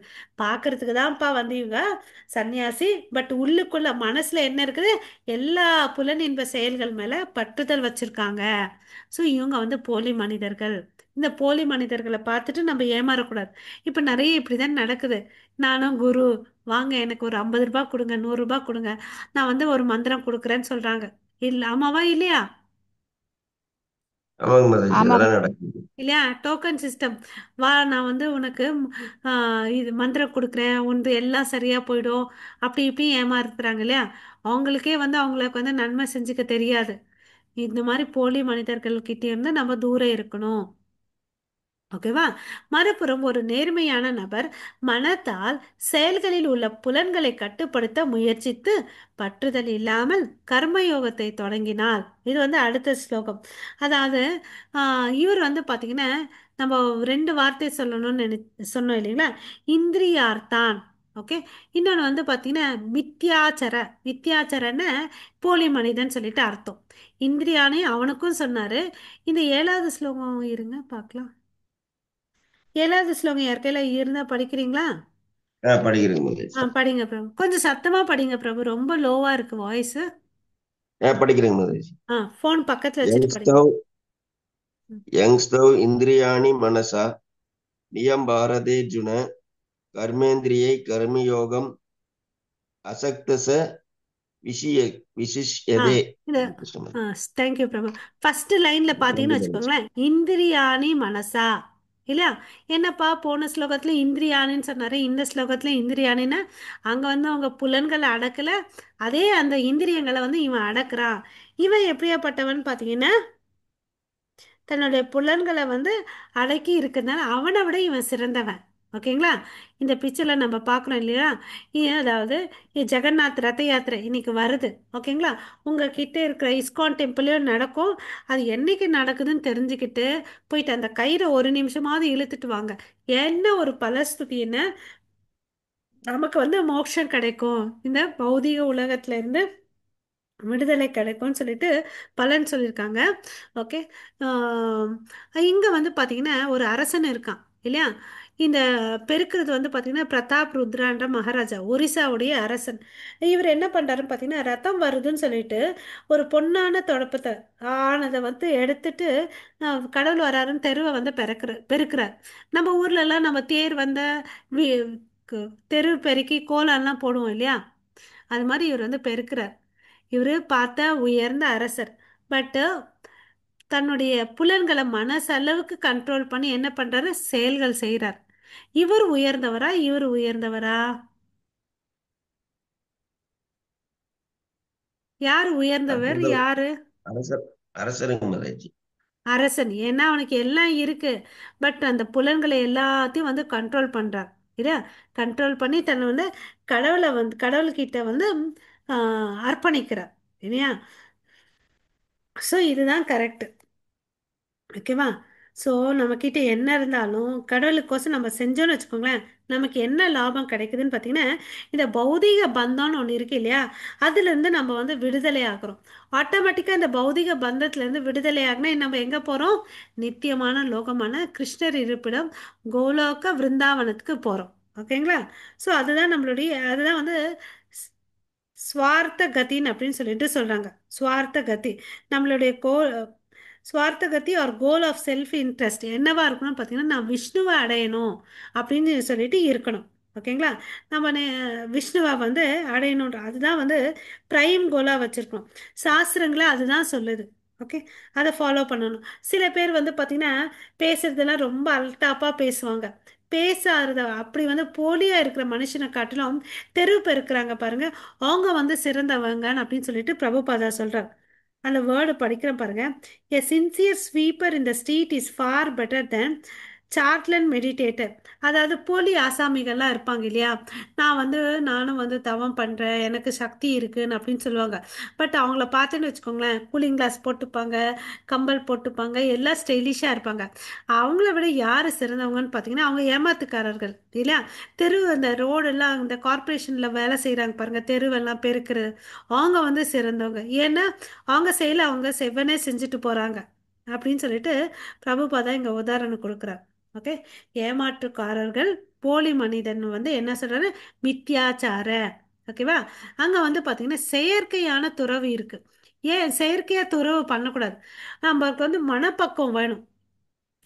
பார்க்கறதுக்கு தான்ப்பா வந்து இவங்க சன்னியாசி, பட் உள்ளுக்குள்ள மனசுல என்ன இருக்குது, எல்லா புலனின்ப செயல்கள் மேல பற்றுதல் வச்சிருக்காங்க. ஸோ இவங்க வந்து போலி மனிதர்கள். இந்த போலி மனிதர்களை பார்த்துட்டு நம்ம ஏமாறக்கூடாது. இப்போ நிறைய இப்படிதான் நடக்குது. நானும் குரு, வாங்க எனக்கு ஒரு 50 ரூபாய் கொடுங்க, 100 ரூபாய் கொடுங்க, நான் வந்து ஒரு மந்திரம் கொடுக்குறேன்னு சொல்றாங்க. இல்லை, ஆமாவா இல்லையா? ஆமாங்க மாதாஜி, ஆமா. அதெல்லாம் நடக்குது। இல்லையா. Token system. வா நான் வந்து உனக்கு இது மந்திரம் கொடுக்குறேன், உனது எல்லாம் சரியா போயிடும், அப்படி இப்படி ஏமாறுத்துறாங்க இல்லையா. அவங்களுக்கே வந்து அவங்களுக்கு வந்து நன்மை செஞ்சுக்க தெரியாது. இந்த மாதிரி போலி மனிதர்கள்கிட்ட இருந்து நம்ம தூரம் இருக்கணும். ஓகேவா. மறுபுறம் ஒரு நேர்மையான நபர் மனத்தால் செயல்களில் உள்ள புலன்களை கட்டுப்படுத்த முயற்சித்து பற்றுதல் இல்லாமல் கர்மயோகத்தை தொடங்கினார். இது வந்து அடுத்த ஸ்லோகம். அதாவது இவர் வந்து பார்த்தீங்கன்னா நம்ம ரெண்டு வார்த்தை சொல்லணும்னு சொன்னோம் இல்லைங்களா. இந்திரியார்த்தான். ஓகே. இன்னொன்று வந்து பார்த்தீங்கன்னா மித்யாச்சர. மித்யாச்சரன்னு போலி மனிதன் சொல்லிட்டு அர்த்தம். இந்திரியானே அவனுக்கும் சொன்னாரு. இந்த 7வது ஸ்லோகம் இருங்க பார்க்கலாம். 7வது ஸ்லோகம் யார் கையில இருந்தா படிக்கிறீங்களா? படிக்கிறேங்க மாதாஜி। படிங்க பிரபு. கொஞ்சம் சத்தமா படிங்க பிரபு, ரொம்ப லோவா இருக்கு வாய்ஸ். படிக்கிறேங்க மாதாஜி। ஃபோன் பக்கத்துல வச்சுட்டு படிங்க. यंस्तौ ம். यंस्तौ इन्द्रियाणि मनसा नियम भारतेर्जुन कर्मेन्द्रियै कर्मयोगम असक्त स विषय ஆ विशिष्यते। இது कृष्ण माता। தேங்க்யூ பிரபு. ஃபர்ஸ்ட் லைன்ல பாத்தீங்கன்னு வச்சுக்கோங்களேன், இந்திரியாணி மனசா இல்லையா. என்னப்பா போன ஸ்லோகத்துல இந்திரியாணின்னு சொன்னாரு, இந்த ஸ்லோகத்துல இந்திரியாணின்னா அங்க வந்து அவங்க புலன்களை அடக்கல, அதே அந்த இந்திரியங்களை வந்து இவன் அடக்குறான். இவன் எப்படியாப்பட்டவன் பாத்தீங்கன்னா தன்னுடைய புலன்களை வந்து அடக்கி இருக்கிறதுனால அவனை விட இவன் சிறந்தவன். ஓகேங்களா? இந்த பிக்சரில் நம்ம பார்க்குறோம் இல்லையா? அதாவது ஜெகநாத் ரத யாத்திரை இன்னைக்கு வருது. ஓகேங்களா? உங்ககிட்ட இருக்கிற இஸ்கான் டெம்பிளையும் நடக்கும். அது என்னைக்கு நடக்குதுன்னு தெரிஞ்சுக்கிட்டு போயிட்டு அந்த கயிறை ஒரு நிமிஷமாவது இழுத்துட்டு வாங்க. என்ன ஒரு பலஸ்துதின்னு நமக்கு வந்து மோட்சம் கிடைக்கும், இந்த பௌதிக உலகத்துல இருந்து விடுதலை கிடைக்கும்னு சொல்லிட்டு பலன் சொல்லியிருக்காங்க. ஓகே. இங்கே வந்து பார்த்தீங்கன்னா ஒரு அரசன் இருக்கான் இல்லையா? இந்த பெருக்கிறது வந்து பார்த்தீங்கன்னா பிரதாப் ருத்ரான்ற மகாராஜா, ஒரிசாவுடைய அரசன். இவர் என்ன பண்ணுறாருன்னு பார்த்தீங்கன்னா ரத்தம் வருதுன்னு சொல்லிட்டு ஒரு பொன்னான தொடப்பத்தை ஆனதை வந்து எடுத்துட்டு கடவுள் வராருன்னு தெருவை வந்து பெருக்கிறார். நம்ம ஊர்லலாம் நம்ம தேர் வந்த வி- தெரு பெருக்கி கோலம்லாம் போடுவோம் இல்லையா? அது மாதிரி இவர் வந்து பெருக்கிறார். இவர் பார்த்த உயர்ந்த அரசர். பட்டு தன்னுடைய புலன்களை மனசளவுக்கு கண்ட்ரோல் பண்ணி என்ன பண்றாரு, செயல்கள் செய்கிறார். இவர் உயர்ந்தவரா, இவர் உயர்ந்தவரா? யார் உயர்ந்தவர், அரசர் தான். யாரு? அரசர். அரசருங்க மகாராஜ். அரசன். ஏன்னா அவனுக்கு எல்லாம் இருக்கு. பட் அந்த புலன்களை எல்லாத்தையும் வந்து கண்ட்ரோல் பண்றான் இல்லையா? கண்ட்ரோல் பண்ணி தன்னை வந்து கடவுள்கிட்ட வந்து அர்ப்பணிக்கிறார் இல்லையா? ஸோ இதுதான் கரெக்ட். ஓகேவா? ஸோ நம்மக்கிட்ட என்ன இருந்தாலும் கடவுளுக்கோசம் நம்ம செஞ்சோன்னு வச்சுக்கோங்களேன், நமக்கு என்ன லாபம் கிடைக்குதுன்னு பார்த்தீங்கன்னா இந்த பௌதீக பந்தம்னு ஒன்று இருக்கு இல்லையா? அதுலேருந்து நம்ம வந்து விடுதலை ஆகிறோம். ஆட்டோமேட்டிக்காக இந்த பௌதீக பந்தத்துலேருந்து விடுதலை ஆகினா நம்ம எங்கே போகிறோம்? நித்தியமான லோகமான கிருஷ்ணர் இருப்பிடம் கோலோக விருந்தாவனத்துக்கு போகிறோம். ஓகேங்களா? ஸோ அதுதான் வந்து ஸ்- ஸ்வார்த்த கத்தின்னு அப்படின்னு சொல்லிட்டு சொல்கிறாங்க. ஸ்வார்த்த கத்தி நம்மளுடைய ஸ்வார்த்த கத்தி or goal of self interest என்னவா இருக்கணும்னு பார்த்தீங்கன்னா நான் விஷ்ணுவை அடையணும் அப்படின்னு சொல்லிட்டு இருக்கணும். ஓகேங்களா? நம்ம விஷ்ணுவை வந்து அடையணுன்ற அதுதான் வந்து ப்ரைம் கோலாக வச்சுருக்கணும். சாஸ்திரங்களே அதுதான் சொல்லுது. ஓகே. அதை ஃபாலோ பண்ணணும். சில பேர் வந்து பார்த்தீங்கன்னா பேசுறதெல்லாம் ரொம்ப அல்டாப்பாக பேசுவாங்க. பேசாத அப்படி வந்து போலியாக இருக்கிற மனுஷனை காட்டிலும் தெரு பெருக்கிறாங்க பாருங்க, அவங்க வந்து சிறந்தவங்கன்னு அப்படின்னு சொல்லிட்டு பிரபுபாதா சொல்றார். அந்த வேர்டு படிக்கிறேன் பாருங்க. A sincere sweeper in the street is far better than charlatan meditator. அதாவது போலி ஆசாமிகள்லாம் இருப்பாங்க இல்லையா? நானும் வந்து தவம் பண்ணுறேன், எனக்கு சக்தி இருக்குன்னு அப்படின்னு சொல்லுவாங்க. பட் அவங்கள பார்த்தேன்னு வச்சுக்கோங்களேன், கூலிங் கிளாஸ் போட்டுப்பாங்க, கம்பல் போட்டுப்பாங்க, எல்லாம் ஸ்டைலிஷாக இருப்பாங்க. அவங்கள விட யார் சிறந்தவங்கன்னு பார்த்தீங்கன்னா அவங்க ஏமாத்துக்காரர்கள் இல்லையா? அந்த ரோடெல்லாம் இந்த கார்ப்பரேஷனில் வேலை செய்கிறாங்க பாருங்கள், தெருவெல்லாம் பெருக்கிறது, அவங்க வந்து சிறந்தவங்க. ஏன்னா அவங்க செயலை அவங்க செவ்வனே செஞ்சுட்டு போகிறாங்க அப்படின்னு சொல்லிட்டு பிரபுபாதா இங்கே உதாரணம் கொடுக்குறார். ஓகே. ஏமாற்றுக்காரர்கள், போலி மனிதன் வந்து என்ன சொல்றாரு, மித்யாச்சார. ஓகேவா? அங்கே வந்து பார்த்தீங்கன்னா செயற்கையான துறவு இருக்கு. ஏன் செயற்கையாக துறவு பண்ணக்கூடாது? நமக்கு வந்து மனப்பக்குவம் வேணும்.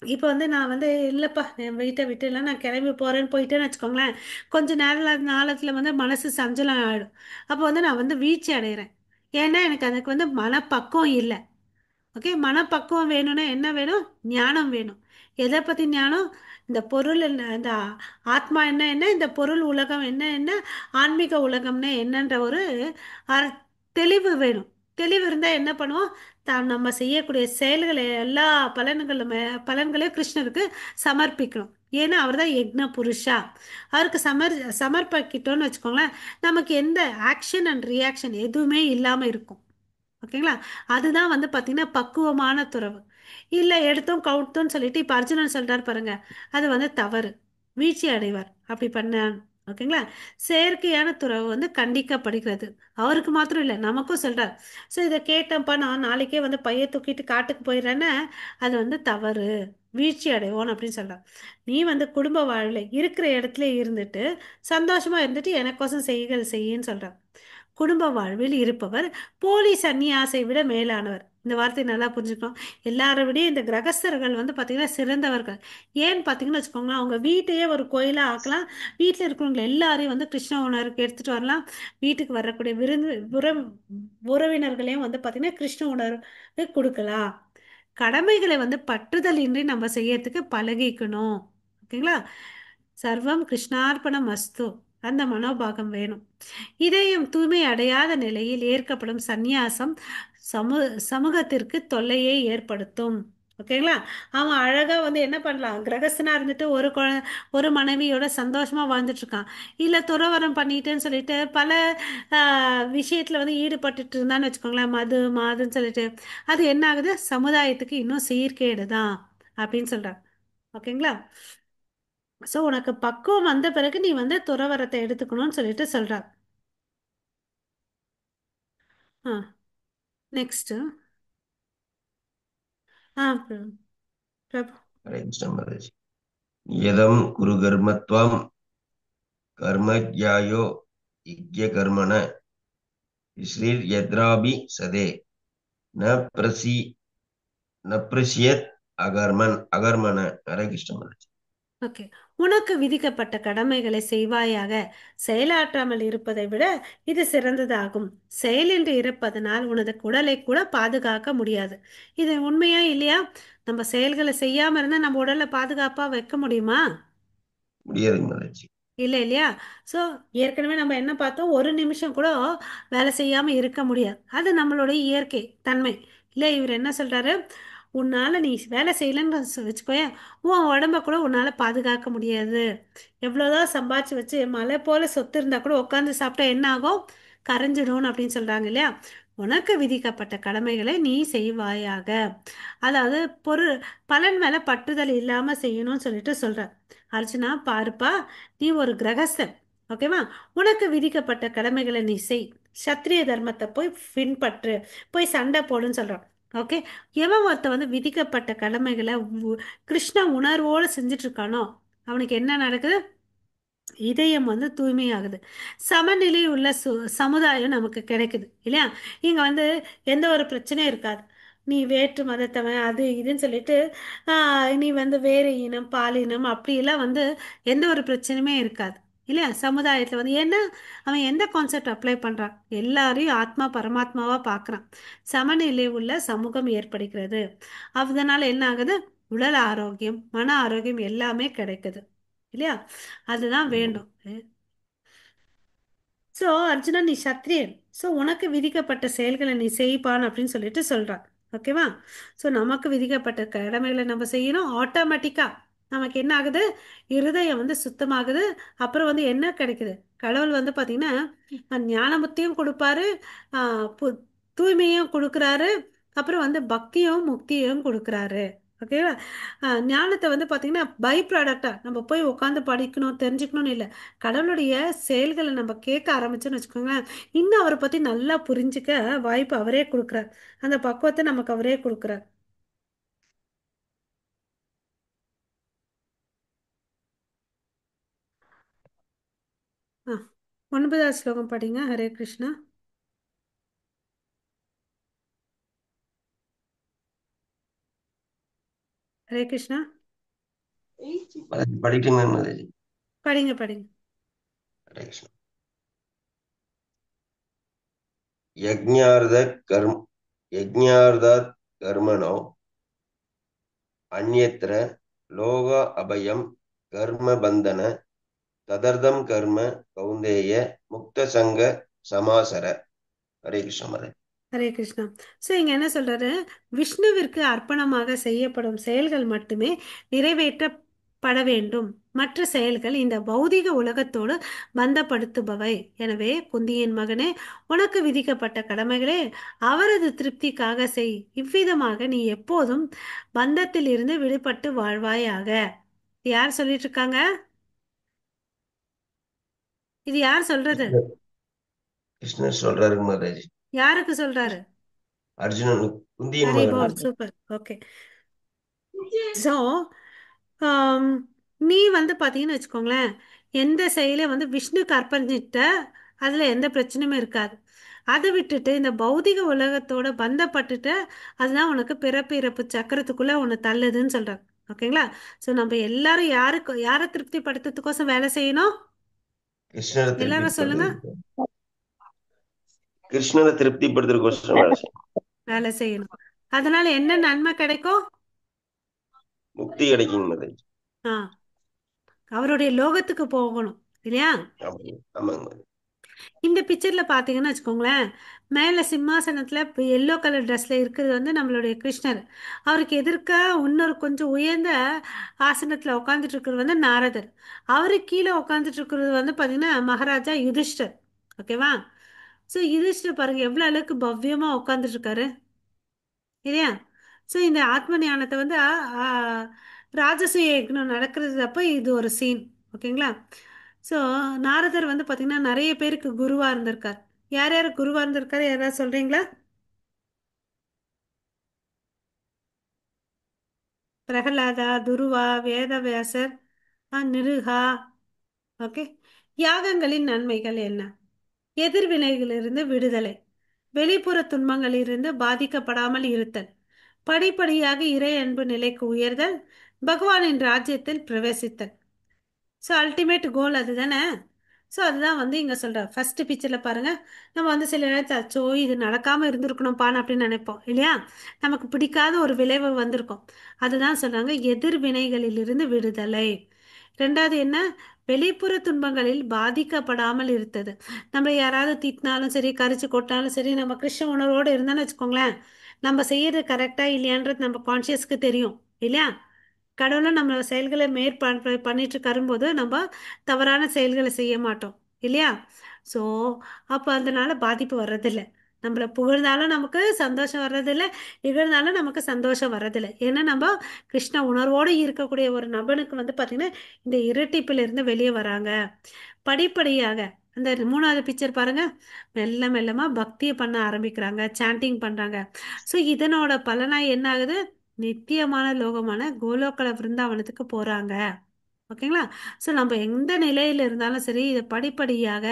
இப்போ வந்து நான் வந்து இல்லைப்பா என் வீட்டை விட்டு இல்லை நான் கிளம்பி போகிறேன்னு போயிட்டேன்னு வச்சுக்கோங்களேன், கொஞ்ச நாளத்தில் வந்து மனசு சஞ்சலம் ஆகிடும். அப்போ வந்து நான் வந்து வீழ்ச்சி அடைகிறேன். ஏன்னா எனக்கு அதுக்கு வந்து மனப்பக்குவம் இல்லை. ஓகே. மனப்பக்குவம் வேணும்னா என்ன வேணும்? ஞானம் வேணும். எதை பற்றி ஞானம்? இந்த பொருள் என்ன, இந்த ஆத்மா என்ன என்ன, இந்த பொருள் உலகம் என்ன என்ன, ஆன்மீக உலகம்னா என்னன்ற ஒரு அர்- தெளிவு வேணும். தெளிவு இருந்தால் என்ன பண்ணுவோம்? தான் நம்ம செய்யக்கூடிய செயல்களை எல்லா பலன்களையும் கிருஷ்ணருக்கு சமர்ப்பிக்கணும். ஏன்னா அவர் தான் யக்ன புருஷா. அவருக்கு சமர்ப்பிக்கிட்டோன்னு வச்சுக்கோங்களேன், நமக்கு எந்த ஆக்ஷன் அண்ட் ரியாக்ஷன் எதுவுமே இல்லாமல் இருக்கும். ஓகேங்களா? அதுதான் வந்து பார்த்தீங்கன்னா பக்குவமான துறவு. இல்லை எடுத்தோம் கவுத்தோன்னு சொல்லிட்டு இப்போ அர்ஜுனன் சொல்றாரு பாருங்க, அது வந்து தவறு. வீழ்ச்சி அடைவார் அப்படி பண்ண. ஓகேங்களா? செயற்கையான துறவு வந்து கண்டிக்கப்படுகிறது. அவருக்கு மாத்திரம் இல்லை, நமக்கும் சொல்றார். ஸோ இதை கேட்டப்பா நான் நாளைக்கே வந்து பைய தூக்கிட்டு காட்டுக்கு போயிடுறேன்னா அது வந்து தவறு, வீழ்ச்சி அடைவோம் அப்படின்னு சொல்றார். நீ வந்து குடும்ப வாழ்வில் இருக்கிற இடத்துல இருந்துட்டு சந்தோஷமா இருந்துட்டு எனக்கோசம் செய்கள் செய்யின்னு சொல்றார். குடும்ப வாழ்வில் இருப்பவர் போலி சந்நியாசை விட மேலானவர். இந்த வார்த்தையை நல்லா புரிஞ்சுக்கணும். எல்லாரை விட இந்த கிரகஸ்தர்கள் வந்து பார்த்தீங்கன்னா சிறந்தவர்கள். ஏன்னு பார்த்தீங்கன்னு வச்சுக்கோங்களேன், அவங்க வீட்டையே ஒரு கோயிலாக ஆக்கலாம். வீட்டில் இருக்கிறவங்க எல்லாரையும் வந்து கிருஷ்ண உணர்வுக்கு எடுத்துகிட்டு வரலாம். வீட்டுக்கு வரக்கூடிய உறவினர்களையும் வந்து பார்த்தீங்கன்னா கிருஷ்ண உணர்வு கொடுக்கலாம். கடமைகளை வந்து பற்றுதல் இன்றி நம்ம செய்யறதுக்கு பழகிக்கணும். ஓகேங்களா? சர்வம் கிருஷ்ணார்ப்பணம் அஸ்து, அந்த மனோபாகம் வேணும். இதயம் தூய்மை அடையாத நிலையில் ஏற்கப்படும் சந்நியாசம் சமூகத்திற்கு தொல்லையை ஏற்படுத்தும். ஓகேங்களா? அவன் அழகா வந்து என்ன பண்ணலாம், கிரகஸ்தனா இருந்துட்டு ஒரு மனைவியோட சந்தோஷமா வாழ்ந்துட்டு இருக்கான். இல்ல துறவறம் பண்ணிட்டேன்னு சொல்லிட்டு பல விஷயத்துல வந்து ஈடுபட்டுட்டு இருந்தான்னு வச்சுக்கோங்களேன், மது மாதுன்னு சொல்லிட்டு, அது என்ன ஆகுது, சமுதாயத்துக்கு இன்னும் சீர்கேடு தான் அப்படின்னு சொல்றாங்க. ஓகேங்களா? ஸோ உனக்கு பக்குவம் வந்த பிறகு நீ வந்து துறவரத்தை எடுத்துக்கணும்னு சொல்லிட்டு சொல்றாங்க. ஆ, நெக்ஸ்ட். ஆ, பிரபு. हरे कृष्ण महाराज जी। यदम कुरु कर्मत्वम कर्म ज्यायो यज्ञ कर्मण श्रीर यद्राभि सदे न प्रसी न प्रसियत अगर्मण। हरे कृष्ण महाराज। ஓகே. உனக்கு விதிக்கப்பட்ட கடமைகளை செய்வாயாக. செயலாற்றாமல் இருப்பதை விட இது சிறந்ததாகும். செயலின்றி இருப்பதனால் உனது உடலை கூட பாதுகாக்க முடியாது. இது உண்மையா இல்லையா? நம்ம செயல்களை செய்யாம இருந்தா நம்ம உடலை பாதுகாப்பா வைக்க முடியுமா? முடியாது महाराज जी। இல்லை இல்லையா? ஸோ ஏற்கனவே நம்ம என்ன பார்த்தோம், ஒரு நிமிஷம் கூட வேலை செய்யாமல் இருக்க முடியாது. அது நம்மளுடைய இயற்கை தன்மை. இல்லை, இவர் என்ன சொல்கிறாரு, உன்னால் நீ வேலை செய்யலைன்னு வச்சுக்கோயேன், உன் உடம்ப கூட உன்னால் பாதுகாக்க முடியாது. எவ்வளோதான் சம்பாதிச்சு வச்சு மலை போல சொத்து இருந்தால் கூட உட்காந்து சாப்பிட்டா என்ன ஆகும், கரைஞ்சிடும் அப்படின்னு சொல்கிறாங்க இல்லையா? உனக்கு விதிக்கப்பட்ட கடமைகளை நீ செய்வாயாக. அதாவது பலன் மேலே பற்றுதல் இல்லாமல் செய்யணும்னு சொல்லிட்டு சொல்ற. அர்ஜுனா பாருப்பா, நீ ஒரு கிரகஸ்தன். ஓகேவா? உனக்கு விதிக்கப்பட்ட கடமைகளை நீ செய். சத்திரிய தர்மத்தை போய் பின்பற்று. போய் சண்டை போடுன்னு சொல்றான். ஓகே. எவன் ஒருத்த வந்து விதிக்கப்பட்ட கடமைகளை கிருஷ்ண உணர்வோடு செஞ்சுட்டு இருக்கானோ அவனுக்கு என்ன நடக்குது, இதயம் வந்து தூய்மையாகுது. சமநிலை உள்ள சமுதாயம் நமக்கு கிடைக்குது இல்லையா? இங்க வந்து எந்த ஒரு பிரச்சனையும் இருக்காது. நீ வேற்று மதத்தவன் அது இதுன்னு சொல்லிட்டு நீ வந்து வேறு இனம் பாலினம் அப்படியெல்லாம் வந்து எந்த ஒரு பிரச்சனையுமே இருக்காது இல்லையா? சமுதாயத்துல வந்து என்ன, அவன் எந்த கான்செப்ட் அப்ளை பண்றான், எல்லாரையும் ஆத்மா பரமாத்மாவா பார்க்கறான். சமநிலை உள்ள சமூகம் ஏற்படுகிறது. அதனால என்ன ஆகுது, உடல் ஆரோக்கியம் மன ஆரோக்கியம் எல்லாமே கிடைக்குது இல்லையா? அதுதான் வேண்டும். ஸோ அர்ஜுனா நீ சத்திரியன். ஸோ உனக்கு விதிக்கப்பட்ட செயல்களை நீ செய்ப்பான் அப்படின்னு சொல்லிட்டு சொல்றான். ஓகேவா? ஸோ நமக்கு விதிக்கப்பட்ட கடமைகளை நம்ம செய்யணும். ஆட்டோமேட்டிக்கா நமக்கு என்ன ஆகுது, இருதயம் வந்து சுத்தமாகுது. அப்புறம் வந்து என்ன கிடைக்குது, கடவுள் வந்து பார்த்தீங்கன்னா ஞானமுத்தியும் கொடுப்பாரு, தூய்மையும் கொடுக்குறாரு, அப்புறம் வந்து பக்தியும் முக்தியும் கொடுக்குறாரு. ஓகேவா? ஞானத்தை வந்து பார்த்தீங்கன்னா பை ப்ராடக்டா நம்ம போய் உட்காந்து படிக்கணும் தெரிஞ்சுக்கணும்னு இல்லை. கடவுளுடைய செயல்களை நம்ம கேட்க ஆரம்பிச்சோன்னு வச்சுக்கோங்களேன், இன்னும் அவரை பற்றி நல்லா புரிஞ்சுக்க வாய்ப்பு அவரே கொடுக்குறார். அந்த பக்குவத்தை நமக்கு அவரே கொடுக்குறார். ஆ, 9வது ஸ்லோகம் படிங்க. ஹரே கிருஷ்ணா. ஹரே கிருஷ்ணா. படிக்கணும் महाराज जी। படிங்க படிங்க. हरे कृष्ण। यज्ञार्थ कर्म यज्ञार्थात् कर्मणो अन्यत्र लोक अभयं कर्म बंधन तदर्थम कर्म कौंतेय मुक्त संग समासर। हरे कृष्ण महाराज। ஹரே கிருஷ்ணா. ஸோ இங்க என்ன சொல்றாரு, விஷ்ணுவிற்கு அர்ப்பணமாக செய்யப்படும் செயல்கள் மட்டுமே நிறைவேற்றப்பட வேண்டும். மற்ற செயல்கள் இந்த பௌதிக உலகத்தோடு பந்தப்படுத்துபவை. எனவே குந்தியின் மகனே, உனக்கு விதிக்கப்பட்ட கடமைகளே அவரது திருப்திக்காக செய். இவ்விதமாக நீ எப்போதும் பந்தத்தில் இருந்து விடுபட்டு வாழ்வாயாக. இது யார் சொல்லிட்டு இருக்காங்க? இது யார் சொல்றது? कृष्ण कृष्ण சொல்றாரு महाराज। யாருக்கு சொல்றாரு? அர்ஜுனன் குந்தியின் ஹரி மகன் போல், महाराज। சூப்பர். ஓகே. ஸோ நீ வந்து பார்த்தீங்கன்னு வச்சுக்கோங்களேன், எந்த செயலை வந்து விஷ்ணுக்கு அர்ப்பணிச்சிட்ட அதில் எந்த பிரச்சனையுமே இருக்காது. அதை விட்டுட்டு இந்த பௌதிக உலகத்தோட பந்தப்பட்டுட்டு அதுதான் உனக்கு பிறப்பு இறப்பு சக்கரத்துக்குள்ள உன்னை தள்ளுதுன்னு சொல்றாங்க. ஓகேங்களா? ஸோ நம்ம எல்லாரும் யாரை திருப்திப்படுத்துறதுக்கோசம் வேலை செய்யணும்? கிருஷ்ணரை எல்லாரும் சொல்லுங்க. திருப்திப்படுத்துறது கிருஷ்ணரை திருப்திப்படுத்துறதுக்கோசரம் வேலை செய்யணும்। வேலை செய்யணும். அதனால என்ன நன்மை கிடைக்கும்? முக்தி கிடைக்கும் महाराज। ஆ, அவருடைய லோகத்துக்கு போகணும் இல்லையா? ஆமாங்க ஆமாங்க महाराज। இந்த பிக்சர்ல பாத்தீங்கன்னா வச்சுக்கோங்களேன், மேல சிம்மாசனத்துல எல்லோ கலர் ட்ரெஸ்ல இருக்கிறது வந்து நம்மளுடைய கிருஷ்ணர். அவருக்கு எதிர்க்க இன்னொரு கொஞ்சம் உயர்ந்த ஆசனத்துல உட்காந்துட்டு இருக்கிறது வந்து நாரதர். அவருக்கு கீழே உட்காந்துட்டு இருக்கிறது வந்து பாத்தீங்கன்னா மகாராஜா யுதிஷ்டர். ஓகேவா? ஸோ யுதிஷ்டர் பாருங்க எவ்வளவு அளவுக்கு பவ்யமா உட்காந்துட்டு இருக்காரு இல்லையா? ஸோ இந்த ஆத்ம ஞானத்தை வந்து ஆ, ராஜசூய யக்ஞம் நடக்கிறது அப்போ இது ஒரு சீன். ஓகேங்களா? ஸோ நாரதர் வந்து பார்த்தீங்கன்னா நிறைய பேருக்கு குருவா இருந்திருக்கார். யார் யார் குருவா இருந்திருக்காரு யாராவது சொல்றீங்களா? பிரகலாதா, துருவா, வேதவியாசர், நிருகா. ஓகே. யாகங்களின் நன்மைகள் என்ன? எதிர்வினைகளிலிருந்து விடுதலை, வெளிப்புற துன்பங்களிலிருந்து பாதிக்கப்படாமல் இருத்தல், படிப்படியாக இறை அன்பு நிலைக்கு உயர்தல், பகவானின் ராஜ்யத்தில் பிரவேசித்தல். ஸோ அல்டிமேட் கோல் அதுதானே. ஸோ அதுதான் வந்து இங்கே சொல்கிறார். ஃபர்ஸ்ட் பிக்சரில் பாருங்க, நம்ம வந்து சில நேரத்தில் அச்சோ இது நடக்காமல் இருந்திருக்கணும்ப்பான்னு அப்படின்னு நினைப்போம் இல்லையா? நமக்கு பிடிக்காத ஒரு விளைவு வந்திருக்கும். அதுதான் சொல்கிறாங்க எதிர்வினைகளிலிருந்து விடுதலை. ரெண்டாவது என்ன? வெளிப்புற துன்பங்களில் பாதிக்கப்படாமல் இருந்தது. நம்ம யாராவது திட்டினாலும் சரி, கரிச்சு கொட்டினாலும் சரி, நம்ம கிருஷ்ண உணர்வோடு இருந்தோன்னு வச்சுக்கோங்களேன், நம்ம செய்யறது கரெக்டா இல்லையான்றது நம்ம கான்சியஸ்க்கு தெரியும் இல்லையா? கடவுளும் நம்ம செயல்களை பண்ணிட்டு இருக்கும்போது நம்ம தவறான செயல்களை செய்ய மாட்டோம் இல்லையா? ஸோ அப்போ அதனால பாதிப்பு வர்றதில்லை. நம்மளை புகழ்ந்தாலும் நமக்கு சந்தோஷம் வர்றதில்லை, இகழ்ந்தாலும் நமக்கு சந்தோஷம் வர்றதில்லை. ஏன்னா நம்ம கிருஷ்ண உணர்வோடு இருக்கக்கூடிய ஒரு நபனுக்கு வந்து பார்த்திங்கன்னா இந்த இரட்டிப்பிலிருந்து வெளியே வராங்க. படிப்படியாக அந்த மூணாவது பிக்சர் பாருங்க, மெல்ல மெல்லமா பக்தியை பண்ண ஆரம்பிக்கிறாங்க, சாண்டிங் பண்றாங்க. ஸோ இதனோட பலனா என்ன ஆகுது? நித்தியமான லோகமான கோலோக்கல விருந்தாவனத்துக்கு போறாங்க. ஓகேங்களா? ஸோ நம்ம எந்த நிலையில இருந்தாலும் சரி இதை படிப்படியாக,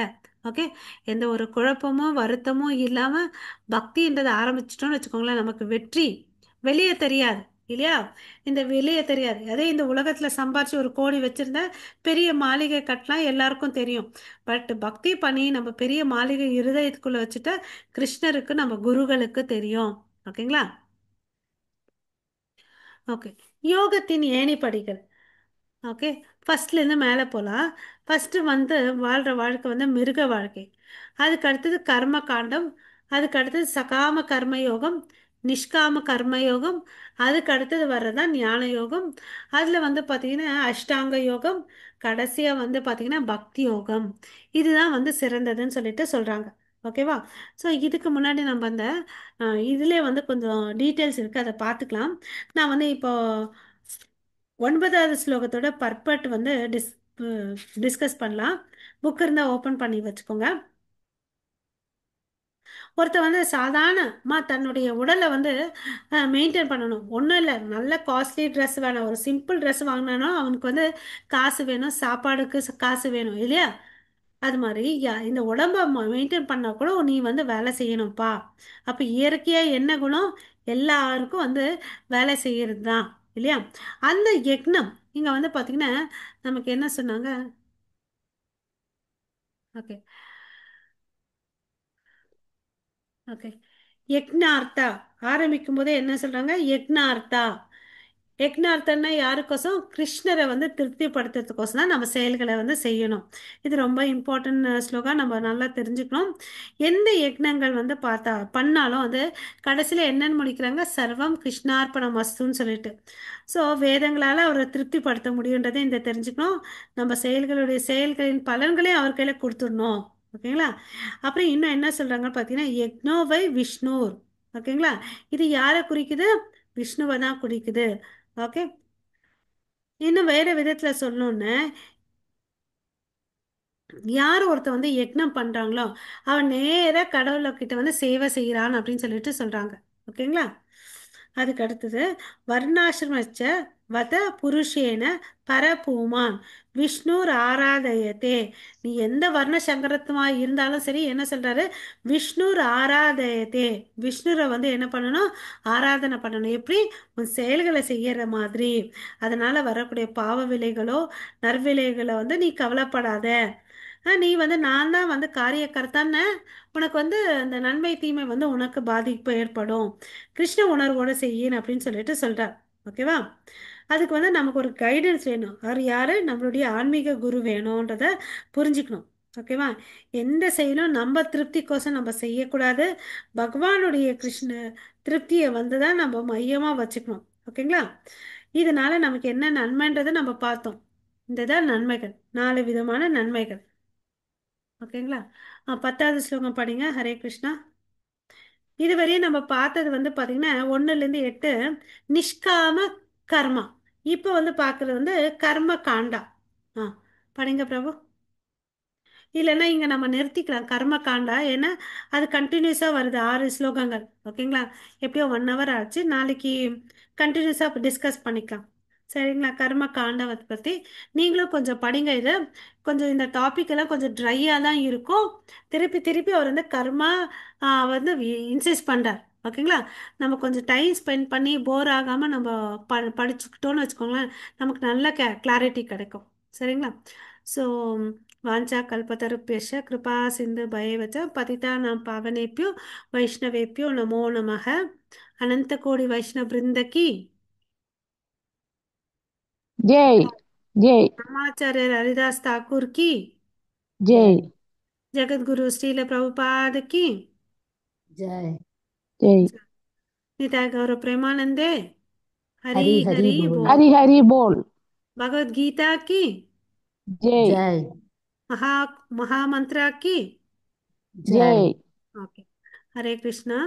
ஓகே, எந்த ஒரு குழப்பமும் வருத்தமும் இல்லாம பக்தின்றதை ஆரம்பிச்சிட்டோம்னு வச்சுக்கோங்களேன், நமக்கு வெற்றி வெளியே தெரியாது இல்லையா? இந்த வெளியே தெரியாது. அதே இந்த உலகத்துல சம்பாரிச்சு ஒரு கோடி வச்சிருந்தா பெரிய மாளிகை கட்டலாம், எல்லாருக்கும் தெரியும். பட் பக்தி பண்ணி நம்ம பெரிய மாளிகை இருதயத்துக்குள்ள வச்சுட்டா கிருஷ்ணருக்கு நம்ம குருகளுக்கு தெரியும். ஓகேங்களா? ஓகே. யோகத்தின் ஏணிப்படிகள். ஓகே. ஃபர்ஸ்ட்லேருந்து மேலே போகலாம். ஃபஸ்ட்டு வந்து வாழ்கிற வாழ்க்கை வந்து மிருக வாழ்க்கை. அதுக்கு அடுத்தது கர்ம காண்டம். அதுக்கு அடுத்தது சகாம கர்மயோகம், நிஷ்காம கர்மயோகம். அதுக்கு அடுத்தது வர்றதான் ஞான யோகம். அதில் வந்து பார்த்தீங்கன்னா அஷ்டாங்க யோகம். கடைசியாக வந்து பார்த்தீங்கன்னா பக்தி யோகம். இதுதான் வந்து சிறந்ததுன்னு சொல்லிட்டு சொல்கிறாங்க. ஓகேவா? ஸோ இதுக்கு முன்னாடி நம்ம அந்த இதிலே வந்து கொஞ்சம் டீட்டெயில்ஸ் இருக்குது, அதை பார்த்துக்கலாம். நான் வந்து இப்போ 9வது ஸ்லோகத்தோட பர்பட் வந்து டிஸ்கஸ் பண்ணலாம். புக் இருந்தால் ஓப்பன் பண்ணி வச்சுக்கோங்க. ஒருத்தர் வந்து சாதாரணமா தன்னுடைய உடலை வந்து மெயின்டைன் பண்ணணும். ஒன்றும் இல்லை, நல்ல காஸ்ட்லி ட்ரெஸ் வேணாம், ஒரு சிம்பிள் ட்ரெஸ் வாங்கினாலும் அவனுக்கு வந்து காசு வேணும், சாப்பாடுக்கு காசு வேணும் இல்லையா? அது மாதிரி இந்த உடம்ப மெயின்டைன் பண்ணா கூட நீ வந்து வேலை செய்யணும்ப்பா. அப்போ இயற்கையாக என்ன குணம்? எல்லாருக்கும் வந்து வேலை செய்யறது தான் இல்லையா? அந்த யக்னம் இங்கே வந்து பார்த்தீங்கன்னா நமக்கு என்ன சொன்னாங்க? ஓகே. ஓகே. யக்னார்த்தா ஆரம்பிக்கும் போதே என்ன சொல்றாங்க? யக்னார்த்தா. யக்னார்த்தன்னா யாருக்கோசம்? கிருஷ்ணரை வந்து திருப்திப்படுத்துறதுக்கோசம் தான் நம்ம செயல்களை வந்து செய்யணும். இது ரொம்ப இம்பார்ட்டன்ட் ஸ்லோகா, நம்ம நல்லா தெரிஞ்சுக்கணும். எந்த யக்னங்கள் வந்து பார்த்தா பண்ணாலும் அது கடைசியில் என்னன்னு முடிக்கிறாங்க? சர்வம் கிருஷ்ணார்ப்பணம் மஸ்துன்னு சொல்லிட்டு. ஸோ வேதங்களால் அவரை திருப்திப்படுத்த முடியுன்றதை இந்த தெரிஞ்சுக்கணும். நம்ம செயல்களின் பலன்களையும் அவர் கையில் கொடுத்துடணும். ஓகேங்களா? அப்புறம் இன்னும் என்ன சொல்றாங்க பார்த்தீங்கன்னா யக்னோவை விஷ்ணுர். ஓகேங்களா? இது யாரை குறிக்குது? விஷ்ணுவை தான் குறிக்குது. ஓகே. இன்னும் வேற விதத்துல சொல்லணும்னு, யார் ஒருத்தர் வந்து யக்னம் பண்றாங்களோ அவன் நேரா கடவுள்கிட்ட வந்து சேவை செய்யறான் அப்படின்னு சொல்லிட்டு சொல்றாங்க. ஓகேங்களா? அதுக்கு அடுத்தது வர்ணாசிரமச்ச வத புருஷேன பரபூமான் விஷ்ணுர் ஆராதயத்தே. நீ எந்த வர்ண சங்கரத்துவமா இருந்தாலும் சரி என்ன சொல்றாரு? விஷ்ணுர் ஆராதயத்தே. விஷ்ணுரை வந்து என்ன பண்ணணும்? ஆராதனை பண்ணணும். எப்படி? உன் செயல்களை செய்யற மாதிரி. அதனால வரக்கூடிய பாவ விலைகளோ நற்விலைகளை வந்து நீ கவலைப்படாத. நீ வந்து நான் தான் வந்து காரியக்கர்த்தான்னு உனக்கு வந்து அந்த நன்மை தீமை வந்து உனக்கு பாதிப்பு ஏற்படும். கிருஷ்ண உணர்வோட செய்யணும் அப்படின்னு சொல்லிட்டு சொல்றார். ஓகேவா? அதுக்கு வந்து நமக்கு ஒரு கைடன்ஸ் வேணும். அவர் யாரு? நம்மளுடைய ஆன்மீக குரு வேணும்ன்றத புரிஞ்சுக்கணும். ஓகேவா? எந்த செயலும் நம்ம திருப்திக்கோசம் நம்ம செய்யக்கூடாது. பகவானுடைய கிருஷ்ண திருப்தியை வந்து தான் நம்ம மையமாக வச்சுக்கணும். ஓகேங்களா? இதனால நமக்கு என்ன நன்மைன்றதை நம்ம பார்த்தோம். இந்த தான் நன்மைகள், 4 விதமான நன்மைகள். ஓகேங்களா? 10வது ஸ்லோகம் படிங்க. ஹரே கிருஷ்ணா. இதுவரையும் நம்ம பார்த்தது வந்து பார்த்தீங்கன்னா 1லேருந்து 8 நிஷ்காம கர்மா. இப்போ வந்து பார்க்குறது வந்து கர்ம காண்டா. ஆ, படிங்க பிரபு. இல்லைன்னா இங்கே நம்ம நிறுத்திக்கலாம் கர்ம காண்டா. ஏன்னா அது கண்டினியூஸாக வருது 6 ஸ்லோகங்கள். ஓகேங்களா? எப்படியோ 1 hour ஆச்சு. நாளைக்கு கண்டினியூஸாக டிஸ்கஸ் பண்ணிக்கலாம். சரிங்களா? கர்ம காண்டவத்தை பற்றி நீங்களும் கொஞ்சம் படிங்க. இது கொஞ்சம் இந்த டாபிக் எல்லாம் கொஞ்சம் ட்ரையாக தான் இருக்கும். திருப்பி திருப்பி அவர் வந்து கர்மா வந்து இன்சிஸ்ட் பண்ணுறார். ஓகேங்களா? நம்ம கொஞ்சம் டைம் ஸ்பெண்ட் பண்ணி போர் ஆகாமல் நம்ம படிச்சுக்கிட்டோன்னு வச்சுக்கோங்களேன், நமக்கு நல்ல கிளாரிட்டி கிடைக்கும். சரிங்களா? ஸோ वाञ्छा कल्पतरुभ्यश्च कृपा सिन्धु भयवच पतितानां पावनेभ्यो वैष्णवेभ्यो नमो नमः। अनंतकोटि वैष्णव वृंद की जय जय आचार्य हरिदास ठाकुर की जय जगत गुरु श्रील प्रभुपाद की जय। जय निताय गौरव प्रेमानंदे हरि हरि हरि हरि बोल। बोल। हरि हरि बोल। भगवद गीता की जय जय महा महामंत्रा की जय। जय। ओके। हरे कृष्णा।